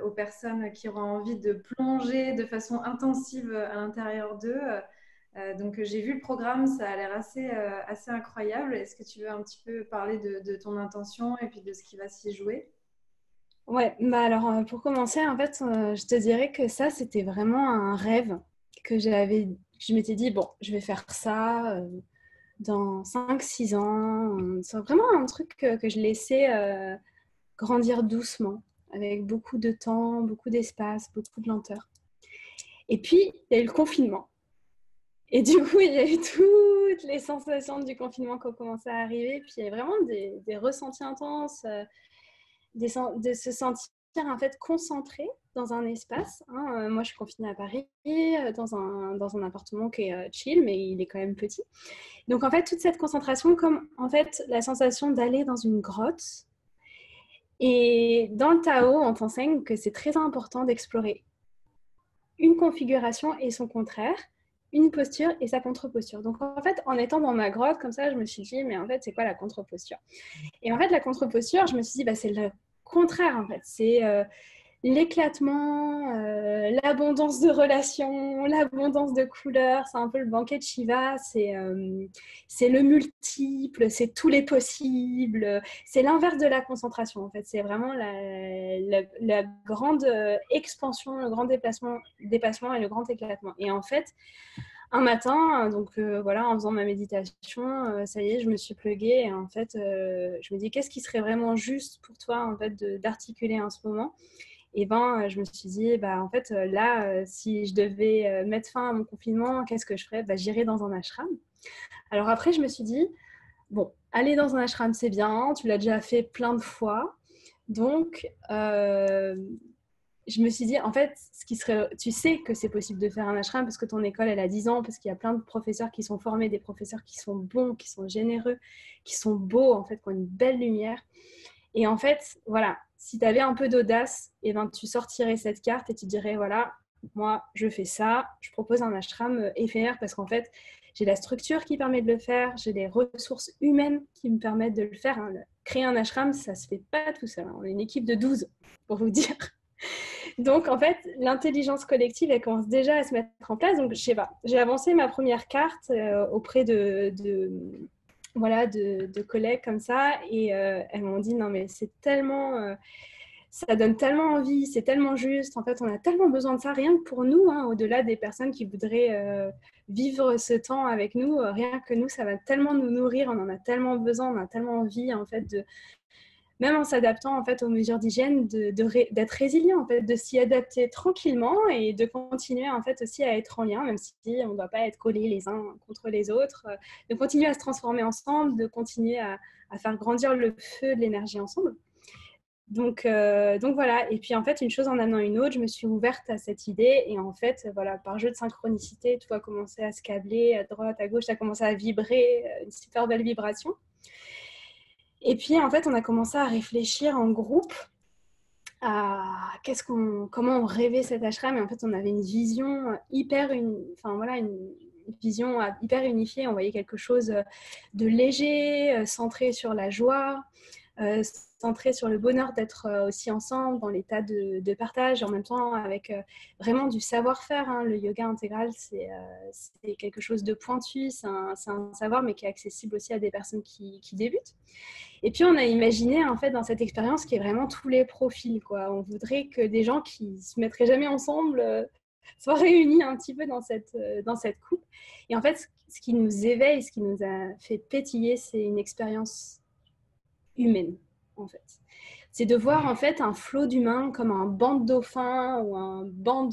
aux personnes qui auront envie de plonger de façon intensive à l'intérieur d'eux. Donc, j'ai vu le programme, ça a l'air assez incroyable. Est-ce que tu veux un petit peu parler de ton intention et puis de ce qui va s'y jouer? Ouais, bah alors pour commencer, en fait, je te dirais que ça, c'était vraiment un rêve que je m'étais dit, bon, je vais faire ça dans 5 6 ans. C'est vraiment un truc que je laissais grandir doucement, avec beaucoup de temps, beaucoup d'espace, beaucoup de lenteur. Et puis, il y a eu le confinement. Et du coup, il y a eu toutes les sensations du confinement qui ont commencé à arriver. Puis, il y a vraiment des ressentis intenses, de se sentir en fait concentré dans un espace. Moi, je suis confinée à Paris, dans un appartement qui est chill, mais il est quand même petit. Donc, en fait, toute cette concentration, comme en fait la sensation d'aller dans une grotte. Et dans le Tao, on t'enseigne que c'est très important d'explorer une configuration et son contraire, une posture et sa contre-posture. Donc, en fait, en étant dans ma grotte, comme ça, je me suis dit, mais en fait, c'est quoi la contre-posture? Et en fait, la contre-posture, je me suis dit, bah, c'est le contraire, en fait. C'est l'éclatement, l'abondance de relations, l'abondance de couleurs. C'est un peu le banquet de Shiva. C'est le multiple, c'est tous les possibles. C'est l'inverse de la concentration, en fait. C'est vraiment la grande expansion, le grand dépassement et le grand éclatement. Et en fait, un matin, donc voilà, en faisant ma méditation, ça y est, je me suis pluguée et en fait, je me dis qu'est-ce qui serait vraiment juste pour toi en fait d'articuler en ce moment. Et ben, je me suis dit, bah en fait, là, si je devais mettre fin à mon confinement, qu'est-ce que je ferais? Bah, j'irais dans un ashram. Alors après, je me suis dit, bon, aller dans un ashram, c'est bien, tu l'as déjà fait plein de fois, donc je me suis dit, en fait, tu sais que c'est possible de faire un ashram parce que ton école, elle a 10 ans, parce qu'il y a plein de professeurs qui sont formés, des professeurs qui sont bons, qui sont généreux, qui sont beaux, en fait, qui ont une belle lumière. Et en fait, voilà, si tu avais un peu d'audace, eh ben, tu sortirais cette carte et tu dirais, voilà, moi, je fais ça, je propose un ashram éphémère parce qu'en fait, j'ai la structure qui permet de le faire, j'ai les ressources humaines qui me permettent de le faire. Créer un ashram, ça se fait pas tout seul. On est une équipe de 12, pour vous dire. Donc, en fait, l'intelligence collective, elle commence déjà à se mettre en place. Donc, je sais pas, j'ai avancé ma première carte auprès de collègues comme ça. Et elles m'ont dit, non, mais c'est tellement... ça donne tellement envie, c'est tellement juste. En fait, on a tellement besoin de ça, rien que pour nous, au-delà des personnes qui voudraient vivre ce temps avec nous. Rien que nous, ça va tellement nous nourrir. On en a tellement besoin, on a tellement envie, en fait, même en s'adaptant en fait aux mesures d'hygiène, d'être résilient, en fait, de s'y adapter tranquillement et de continuer en fait aussi à être en lien, même si on ne doit pas être collés les uns contre les autres, de continuer à se transformer ensemble, de continuer à faire grandir le feu de l'énergie ensemble. Donc voilà, et puis en fait, une chose en amenant une autre, je me suis ouverte à cette idée et en fait, voilà, par jeu de synchronicité, tout a commencé à se câbler à droite, à gauche, ça a commencé à vibrer, une super belle vibration. Et puis, en fait, on a commencé à réfléchir en groupe à comment on rêvait cet ashram. Et en fait, on avait une vision une vision hyper unifiée. On voyait quelque chose de léger, centré sur la joie, centré sur le bonheur d'être aussi ensemble dans l'état de partage, en même temps avec vraiment du savoir-faire. Le yoga intégral, c'est quelque chose de pointu, c'est un savoir, mais qui est accessible aussi à des personnes qui débutent. Et puis, on a imaginé, en fait, dans cette expérience, qui est vraiment tous les profils, quoi. On voudrait que des gens qui ne se mettraient jamais ensemble soient réunis un petit peu dans cette coupe. Et en fait, ce qui nous éveille, ce qui nous a fait pétiller, c'est une expérience humaine, en fait. C'est de voir, en fait, un flot d'humains comme un banc de dauphins ou un banc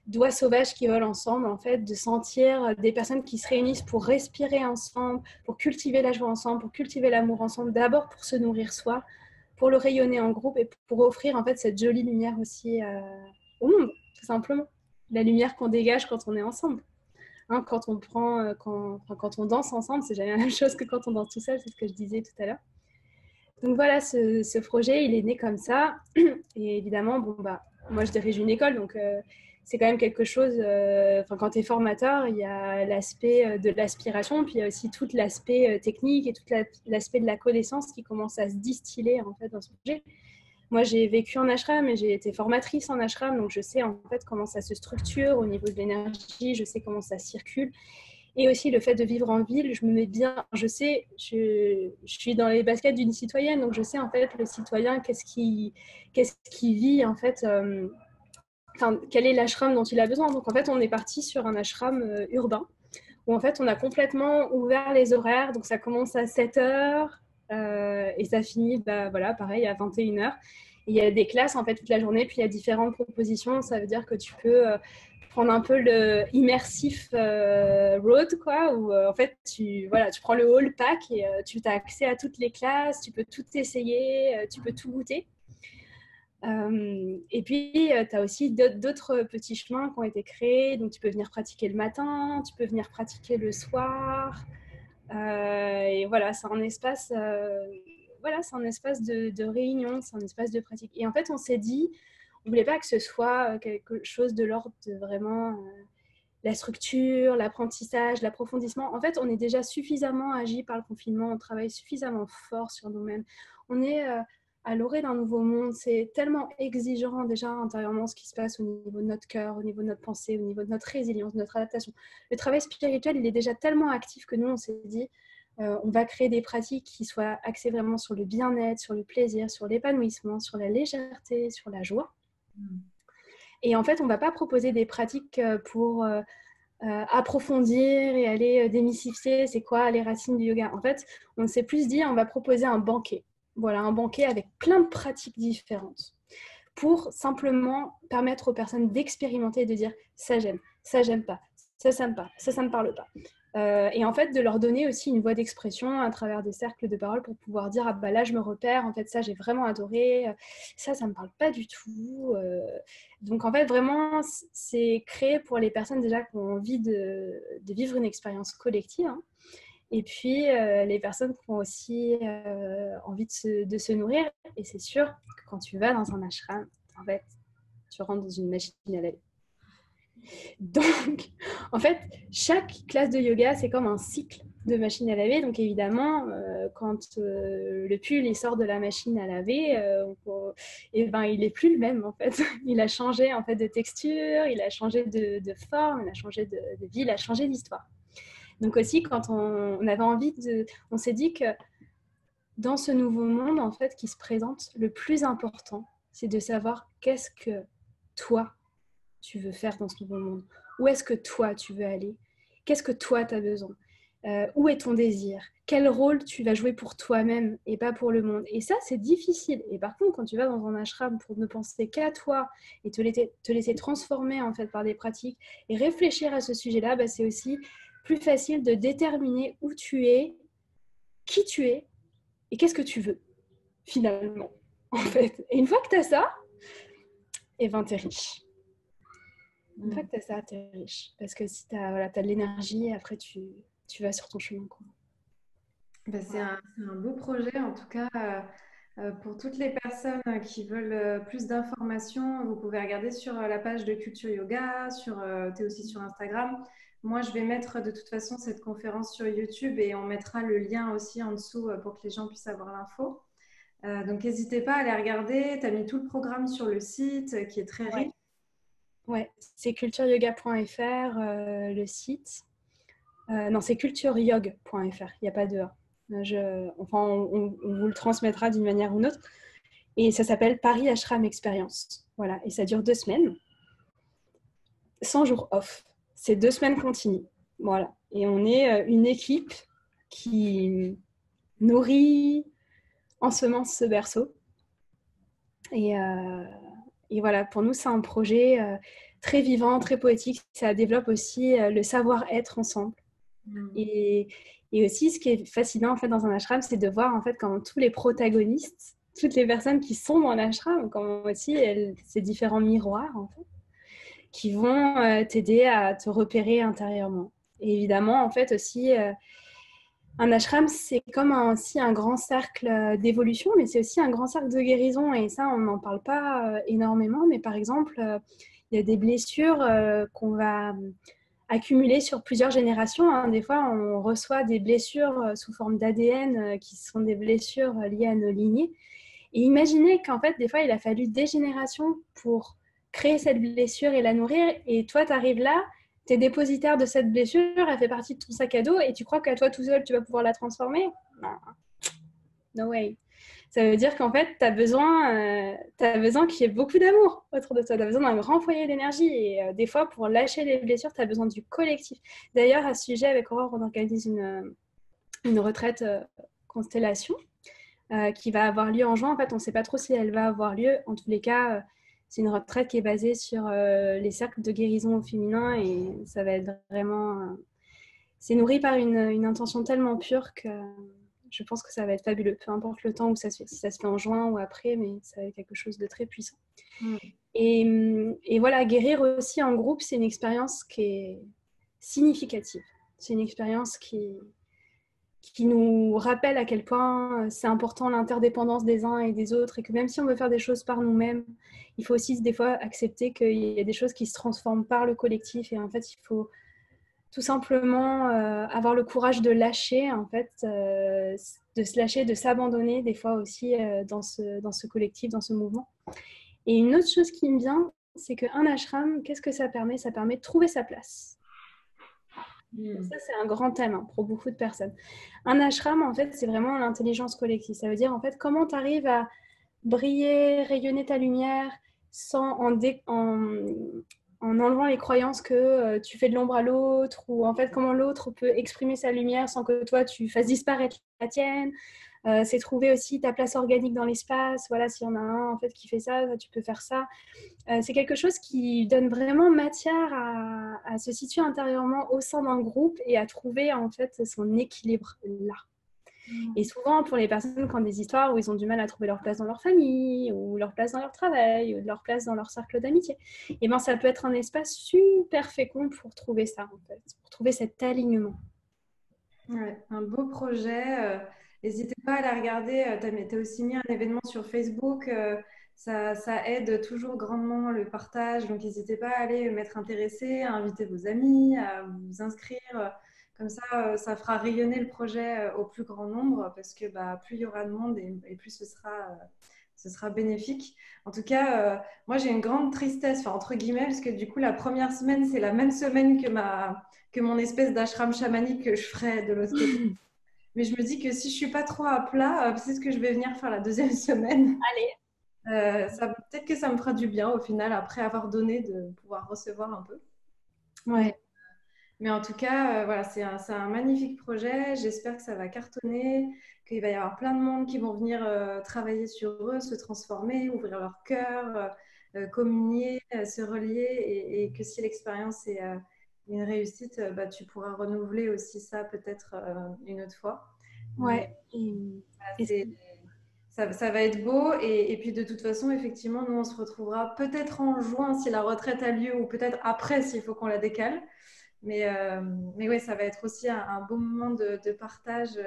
d'oies sauvages qui volent ensemble, en fait, de sentir des personnes qui se réunissent pour respirer ensemble, pour cultiver la joie ensemble, pour cultiver l'amour ensemble, d'abord pour se nourrir soi, pour le rayonner en groupe et pour offrir en fait cette jolie lumière aussi au monde, tout simplement. La lumière qu'on dégage quand on est ensemble. Quand on danse ensemble, c'est jamais la même chose que quand on danse tout seul, c'est ce que je disais tout à l'heure. Donc voilà, ce projet, il est né comme ça. Et évidemment, moi je dirige une école, donc c'est quand même quelque chose. Quand tu es formateur, il y a l'aspect de l'aspiration, puis il y a aussi tout l'aspect technique et tout l'aspect de la connaissance qui commence à se distiller en fait dans ce projet. Moi, j'ai vécu en ashram et j'ai été formatrice en ashram, donc je sais en fait comment ça se structure au niveau de l'énergie, je sais comment ça circule. Et aussi le fait de vivre en ville, je me mets bien, je suis dans les baskets d'une citoyenne, donc je sais en fait le citoyen, qu'est-ce qui vit en fait, quel est l'ashram dont il a besoin. Donc en fait, on est parti sur un ashram urbain, où en fait on a complètement ouvert les horaires, donc ça commence à 7h et ça finit, pareil, à 21h. Il y a des classes en fait toute la journée, puis il y a différentes propositions, ça veut dire que tu peux prendre un peu le immersif road, quoi, où en fait tu prends le whole pack et tu as accès à toutes les classes, tu peux tout essayer, tu peux tout goûter. Et puis, tu as aussi d'autres petits chemins qui ont été créés. Donc, tu peux venir pratiquer le matin, tu peux venir pratiquer le soir. Et voilà, c'est un espace, c'est un espace de réunion, c'est un espace de pratique. Et en fait, on s'est dit, on ne voulait pas que ce soit quelque chose de l'ordre de vraiment la structure, l'apprentissage, l'approfondissement. En fait, on est déjà suffisamment agi par le confinement, on travaille suffisamment fort sur nous-mêmes. On est à l'orée d'un nouveau monde. C'est tellement exigeant déjà intérieurement ce qui se passe au niveau de notre cœur, au niveau de notre pensée, au niveau de notre résilience, de notre adaptation. Le travail spirituel, il est déjà tellement actif que nous, on s'est dit, on va créer des pratiques qui soient axées vraiment sur le bien-être, sur le plaisir, sur l'épanouissement, sur la légèreté, sur la joie. Et en fait, on ne va pas proposer des pratiques pour approfondir et aller démystifier c'est quoi les racines du yoga. En fait, on s'est plus dit, on va proposer un banquet. Voilà, un banquet avec plein de pratiques différentes pour simplement permettre aux personnes d'expérimenter et de dire ça j'aime pas, ça me parle, ça me parle pas. Et en fait, de leur donner aussi une voie d'expression à travers des cercles de parole pour pouvoir dire ah bah là je me repère, en fait ça j'ai vraiment adoré, ça me parle pas du tout. Donc en fait vraiment c'est créé pour les personnes déjà qui ont envie de vivre une expérience collective, hein. Et puis les personnes qui ont aussi envie de se nourrir. Et c'est sûr que quand tu vas dans un ashram, en fait, tu rentres dans une machine à laver. Donc, en fait, chaque classe de yoga, c'est comme un cycle de machine à laver. Donc, évidemment, quand le pull il sort de la machine à laver, et ben, il n'est plus le même, en fait. Il a changé en fait, de texture, il a changé de forme, il a changé de vie, il a changé d'histoire. Donc aussi, quand on avait envie on s'est dit que dans ce nouveau monde, en fait, qui se présente, le plus important, c'est de savoir qu'est-ce que toi, tu veux faire dans ce nouveau monde. Où est-ce que toi, tu veux aller? Qu'est-ce que toi, tu as besoin? Où est ton désir? Quel rôle tu vas jouer pour toi-même et pas pour le monde? Et ça, c'est difficile. Et par contre, quand tu vas dans un ashram pour ne penser qu'à toi et te laisser transformer en fait, par des pratiques et réfléchir à ce sujet-là, bah, c'est aussi plus facile de déterminer où tu es, qui tu es et qu'est-ce que tu veux, finalement, en fait. Et une fois que tu as ça, et ben, tu es riche. Une fois que tu as ça, tu es riche. Parce que si tu as de l'énergie, après, tu vas sur ton chemin, quoi. Ben, c'est un beau projet, en tout cas, pour toutes les personnes qui veulent plus d'informations. Vous pouvez regarder sur la page de Culture Yoga, tu es aussi sur Instagram. Moi, je vais mettre de toute façon cette conférence sur YouTube et on mettra le lien aussi en dessous pour que les gens puissent avoir l'info. Donc, n'hésitez pas à aller regarder. Tu as mis tout le programme sur le site qui est très riche. Ouais, c'est cultureyoga.fr, le site. Non, c'est cultureyog.fr, il n'y a pas de A. On vous le transmettra d'une manière ou d'une autre. Et ça s'appelle Paris Ashram Experience. Voilà, et ça dure 2 semaines. 100 jours off. C'est 2 semaines continues. Voilà. Et on est une équipe qui nourrit, ensemence ce berceau. Et voilà, pour nous, c'est un projet très vivant, très poétique. Ça développe aussi le savoir-être ensemble. Et aussi, ce qui est fascinant en fait, dans un ashram, c'est de voir en fait, comment tous les protagonistes, toutes les personnes qui sont dans l'ashram, comment aussi ces différents miroirs en fait, qui vont t'aider à te repérer intérieurement. Et évidemment, en fait, aussi, un ashram, c'est comme aussi un grand cercle d'évolution, mais c'est aussi un grand cercle de guérison. Et ça, on n'en parle pas énormément. Mais par exemple, il y a des blessures qu'on va accumulées sur plusieurs générations, hein. Des fois, on reçoit des blessures sous forme d'ADN qui sont des blessures liées à nos lignées. Et imaginez qu'en fait, des fois, il a fallu des générations pour créer cette blessure et la nourrir. Et toi, tu arrives là, tu es dépositaire de cette blessure, elle fait partie de ton sac à dos et tu crois qu'à toi tout seul, tu vas pouvoir la transformer? Non, no way. Ça veut dire qu'en fait, tu as besoin qu'il y ait beaucoup d'amour autour de toi. Tu as besoin d'un grand foyer d'énergie. Et des fois, pour lâcher les blessures, tu as besoin du collectif. D'ailleurs, à ce sujet, avec Aurore, on organise une retraite constellation qui va avoir lieu en juin. En fait, on ne sait pas trop si elle va avoir lieu. En tous les cas, c'est une retraite qui est basée sur les cercles de guérison au féminin. Et ça va être vraiment... c'est nourri par une intention tellement pure que je pense que ça va être fabuleux, peu importe le temps où ça se fait, si ça se fait en juin ou après, mais ça va être quelque chose de très puissant. Et voilà, guérir aussi en groupe, c'est une expérience qui est significative. C'est une expérience qui nous rappelle à quel point c'est important l'interdépendance des uns et des autres, et que même si on veut faire des choses par nous-mêmes, il faut aussi des fois accepter qu'il y a des choses qui se transforment par le collectif, et en fait, il faut tout simplement avoir le courage de lâcher, en fait, de se lâcher, de s'abandonner des fois aussi dans ce collectif, dans ce mouvement. Et une autre chose qui me vient, c'est qu'un ashram, qu'est-ce que ça permet? Ça permet de trouver sa place. Ça, c'est un grand thème pour beaucoup de personnes. Un ashram, en fait, c'est vraiment l'intelligence collective. Ça veut dire, en fait, comment tu arrives à briller, rayonner ta lumière en enlevant les croyances que tu fais de l'ombre à l'autre, ou en fait, comment l'autre peut exprimer sa lumière sans que toi, tu fasses disparaître la tienne. C'est trouver aussi ta place organique dans l'espace. Voilà, s'il y en a un en fait, qui fait ça, tu peux faire ça. C'est quelque chose qui donne vraiment matière à se situer intérieurement au sein d'un groupe et à trouver en fait son équilibre là. Et souvent, pour les personnes qui ont des histoires où ils ont du mal à trouver leur place dans leur famille, ou leur place dans leur travail, ou leur place dans leur cercle d'amitié, et ben ça peut être un espace super fécond pour trouver ça, en fait, pour trouver cet alignement. Ouais, un beau projet. N'hésitez pas à la regarder. Tu as aussi mis un événement sur Facebook. Ça aide toujours grandement le partage. Donc, n'hésitez pas à aller m'être intéressé, à inviter vos amis, à vous inscrire. Comme ça fera rayonner le projet au plus grand nombre parce que plus il y aura de monde et plus ce sera bénéfique. En tout cas, moi, j'ai une grande tristesse, enfin, entre guillemets, parce que du coup, la première semaine, c'est la même semaine que mon espèce d'ashram chamanique que je ferai de l'autre côté. Mais je me dis que si je suis pas trop à plat, peut-être que je vais venir faire la deuxième semaine. Allez. Peut-être que ça me fera du bien au final, après avoir donné, de pouvoir recevoir un peu. Ouais. Mais en tout cas, voilà, c'est un magnifique projet. J'espère que ça va cartonner, qu'il va y avoir plein de monde qui vont venir travailler sur eux, se transformer, ouvrir leur cœur, communier, se relier, et que si l'expérience est une réussite, tu pourras renouveler aussi ça peut-être une autre fois. Ouais. Voilà, ça va être beau. Et puis de toute façon, effectivement, nous, on se retrouvera peut-être en juin si la retraite a lieu, ou peut-être après s'il faut qu'on la décale. Mais oui, ça va être aussi un beau moment de partage,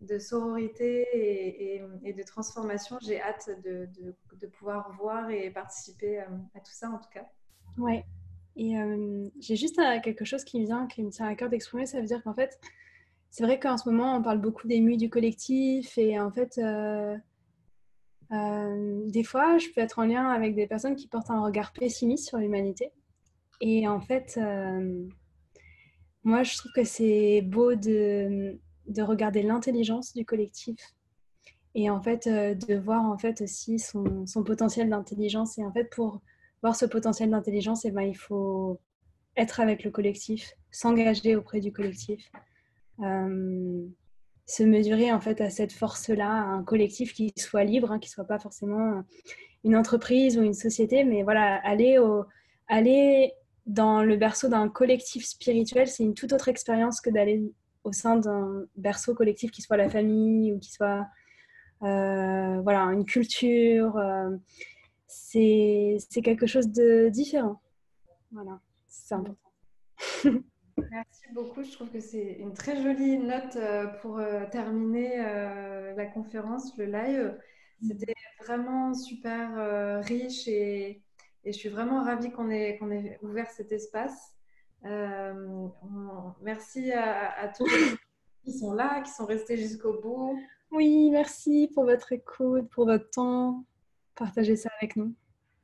de sororité et de transformation. J'ai hâte de pouvoir voir et participer à tout ça, en tout cas. Ouais. Et j'ai juste quelque chose qui me tient à cœur d'exprimer. Ça veut dire qu'en fait, c'est vrai qu'en ce moment, on parle beaucoup des nuits du collectif. Et en fait, des fois, je peux être en lien avec des personnes qui portent un regard pessimiste sur l'humanité. Et en fait, moi, je trouve que c'est beau de regarder l'intelligence du collectif. Et en fait, de voir en fait aussi son potentiel d'intelligence. Et en fait, pour voir ce potentiel d'intelligence, eh ben, il faut être avec le collectif, s'engager auprès du collectif, se mesurer en fait à cette force-là, à un collectif qui soit libre, qui ne soit pas forcément une entreprise ou une société, mais voilà, aller dans le berceau d'un collectif spirituel, c'est une toute autre expérience que d'aller au sein d'un berceau collectif qui soit la famille ou qui soit voilà, une culture. C'est quelque chose de différent. Voilà, c'est important. Merci beaucoup. Je trouve que c'est une très jolie note pour terminer la conférence, le live. C'était vraiment super riche et je suis vraiment ravie qu'on ait ouvert cet espace. Merci à tous les gens qui sont là, qui sont restés jusqu'au bout. Oui, merci pour votre écoute, pour votre temps. Partagez ça avec nous.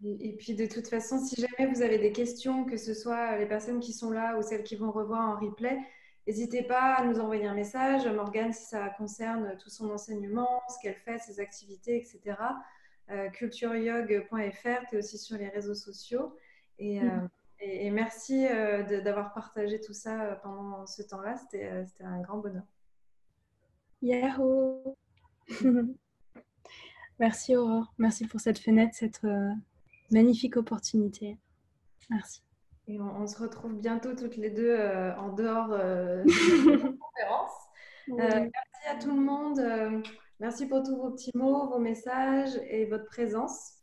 Et puis de toute façon, si jamais vous avez des questions, que ce soit les personnes qui sont là ou celles qui vont revoir en replay, n'hésitez pas à nous envoyer un message. Morgane, si ça concerne tout son enseignement, ce qu'elle fait, ses activités, etc. cultureyog.fr, tu es aussi sur les réseaux sociaux. Et merci d'avoir partagé tout ça pendant ce temps-là. C'était un grand bonheur. Yahoo! Merci Aurore, merci pour cette fenêtre, cette magnifique opportunité. Merci. Et on se retrouve bientôt toutes les deux en dehors de la conférence. Merci à tout le monde. Merci pour tous vos petits mots, vos messages et votre présence.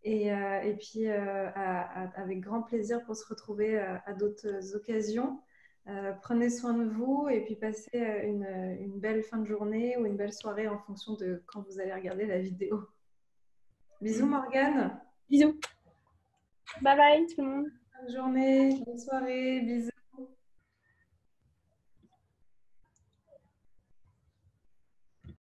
Et puis, avec grand plaisir pour se retrouver à d'autres occasions. Prenez soin de vous et puis passez une belle fin de journée ou une belle soirée en fonction de quand vous allez regarder la vidéo. Bisous Morgane. Bisous. Bye bye tout le monde. Bonne journée, bonne soirée, bisous.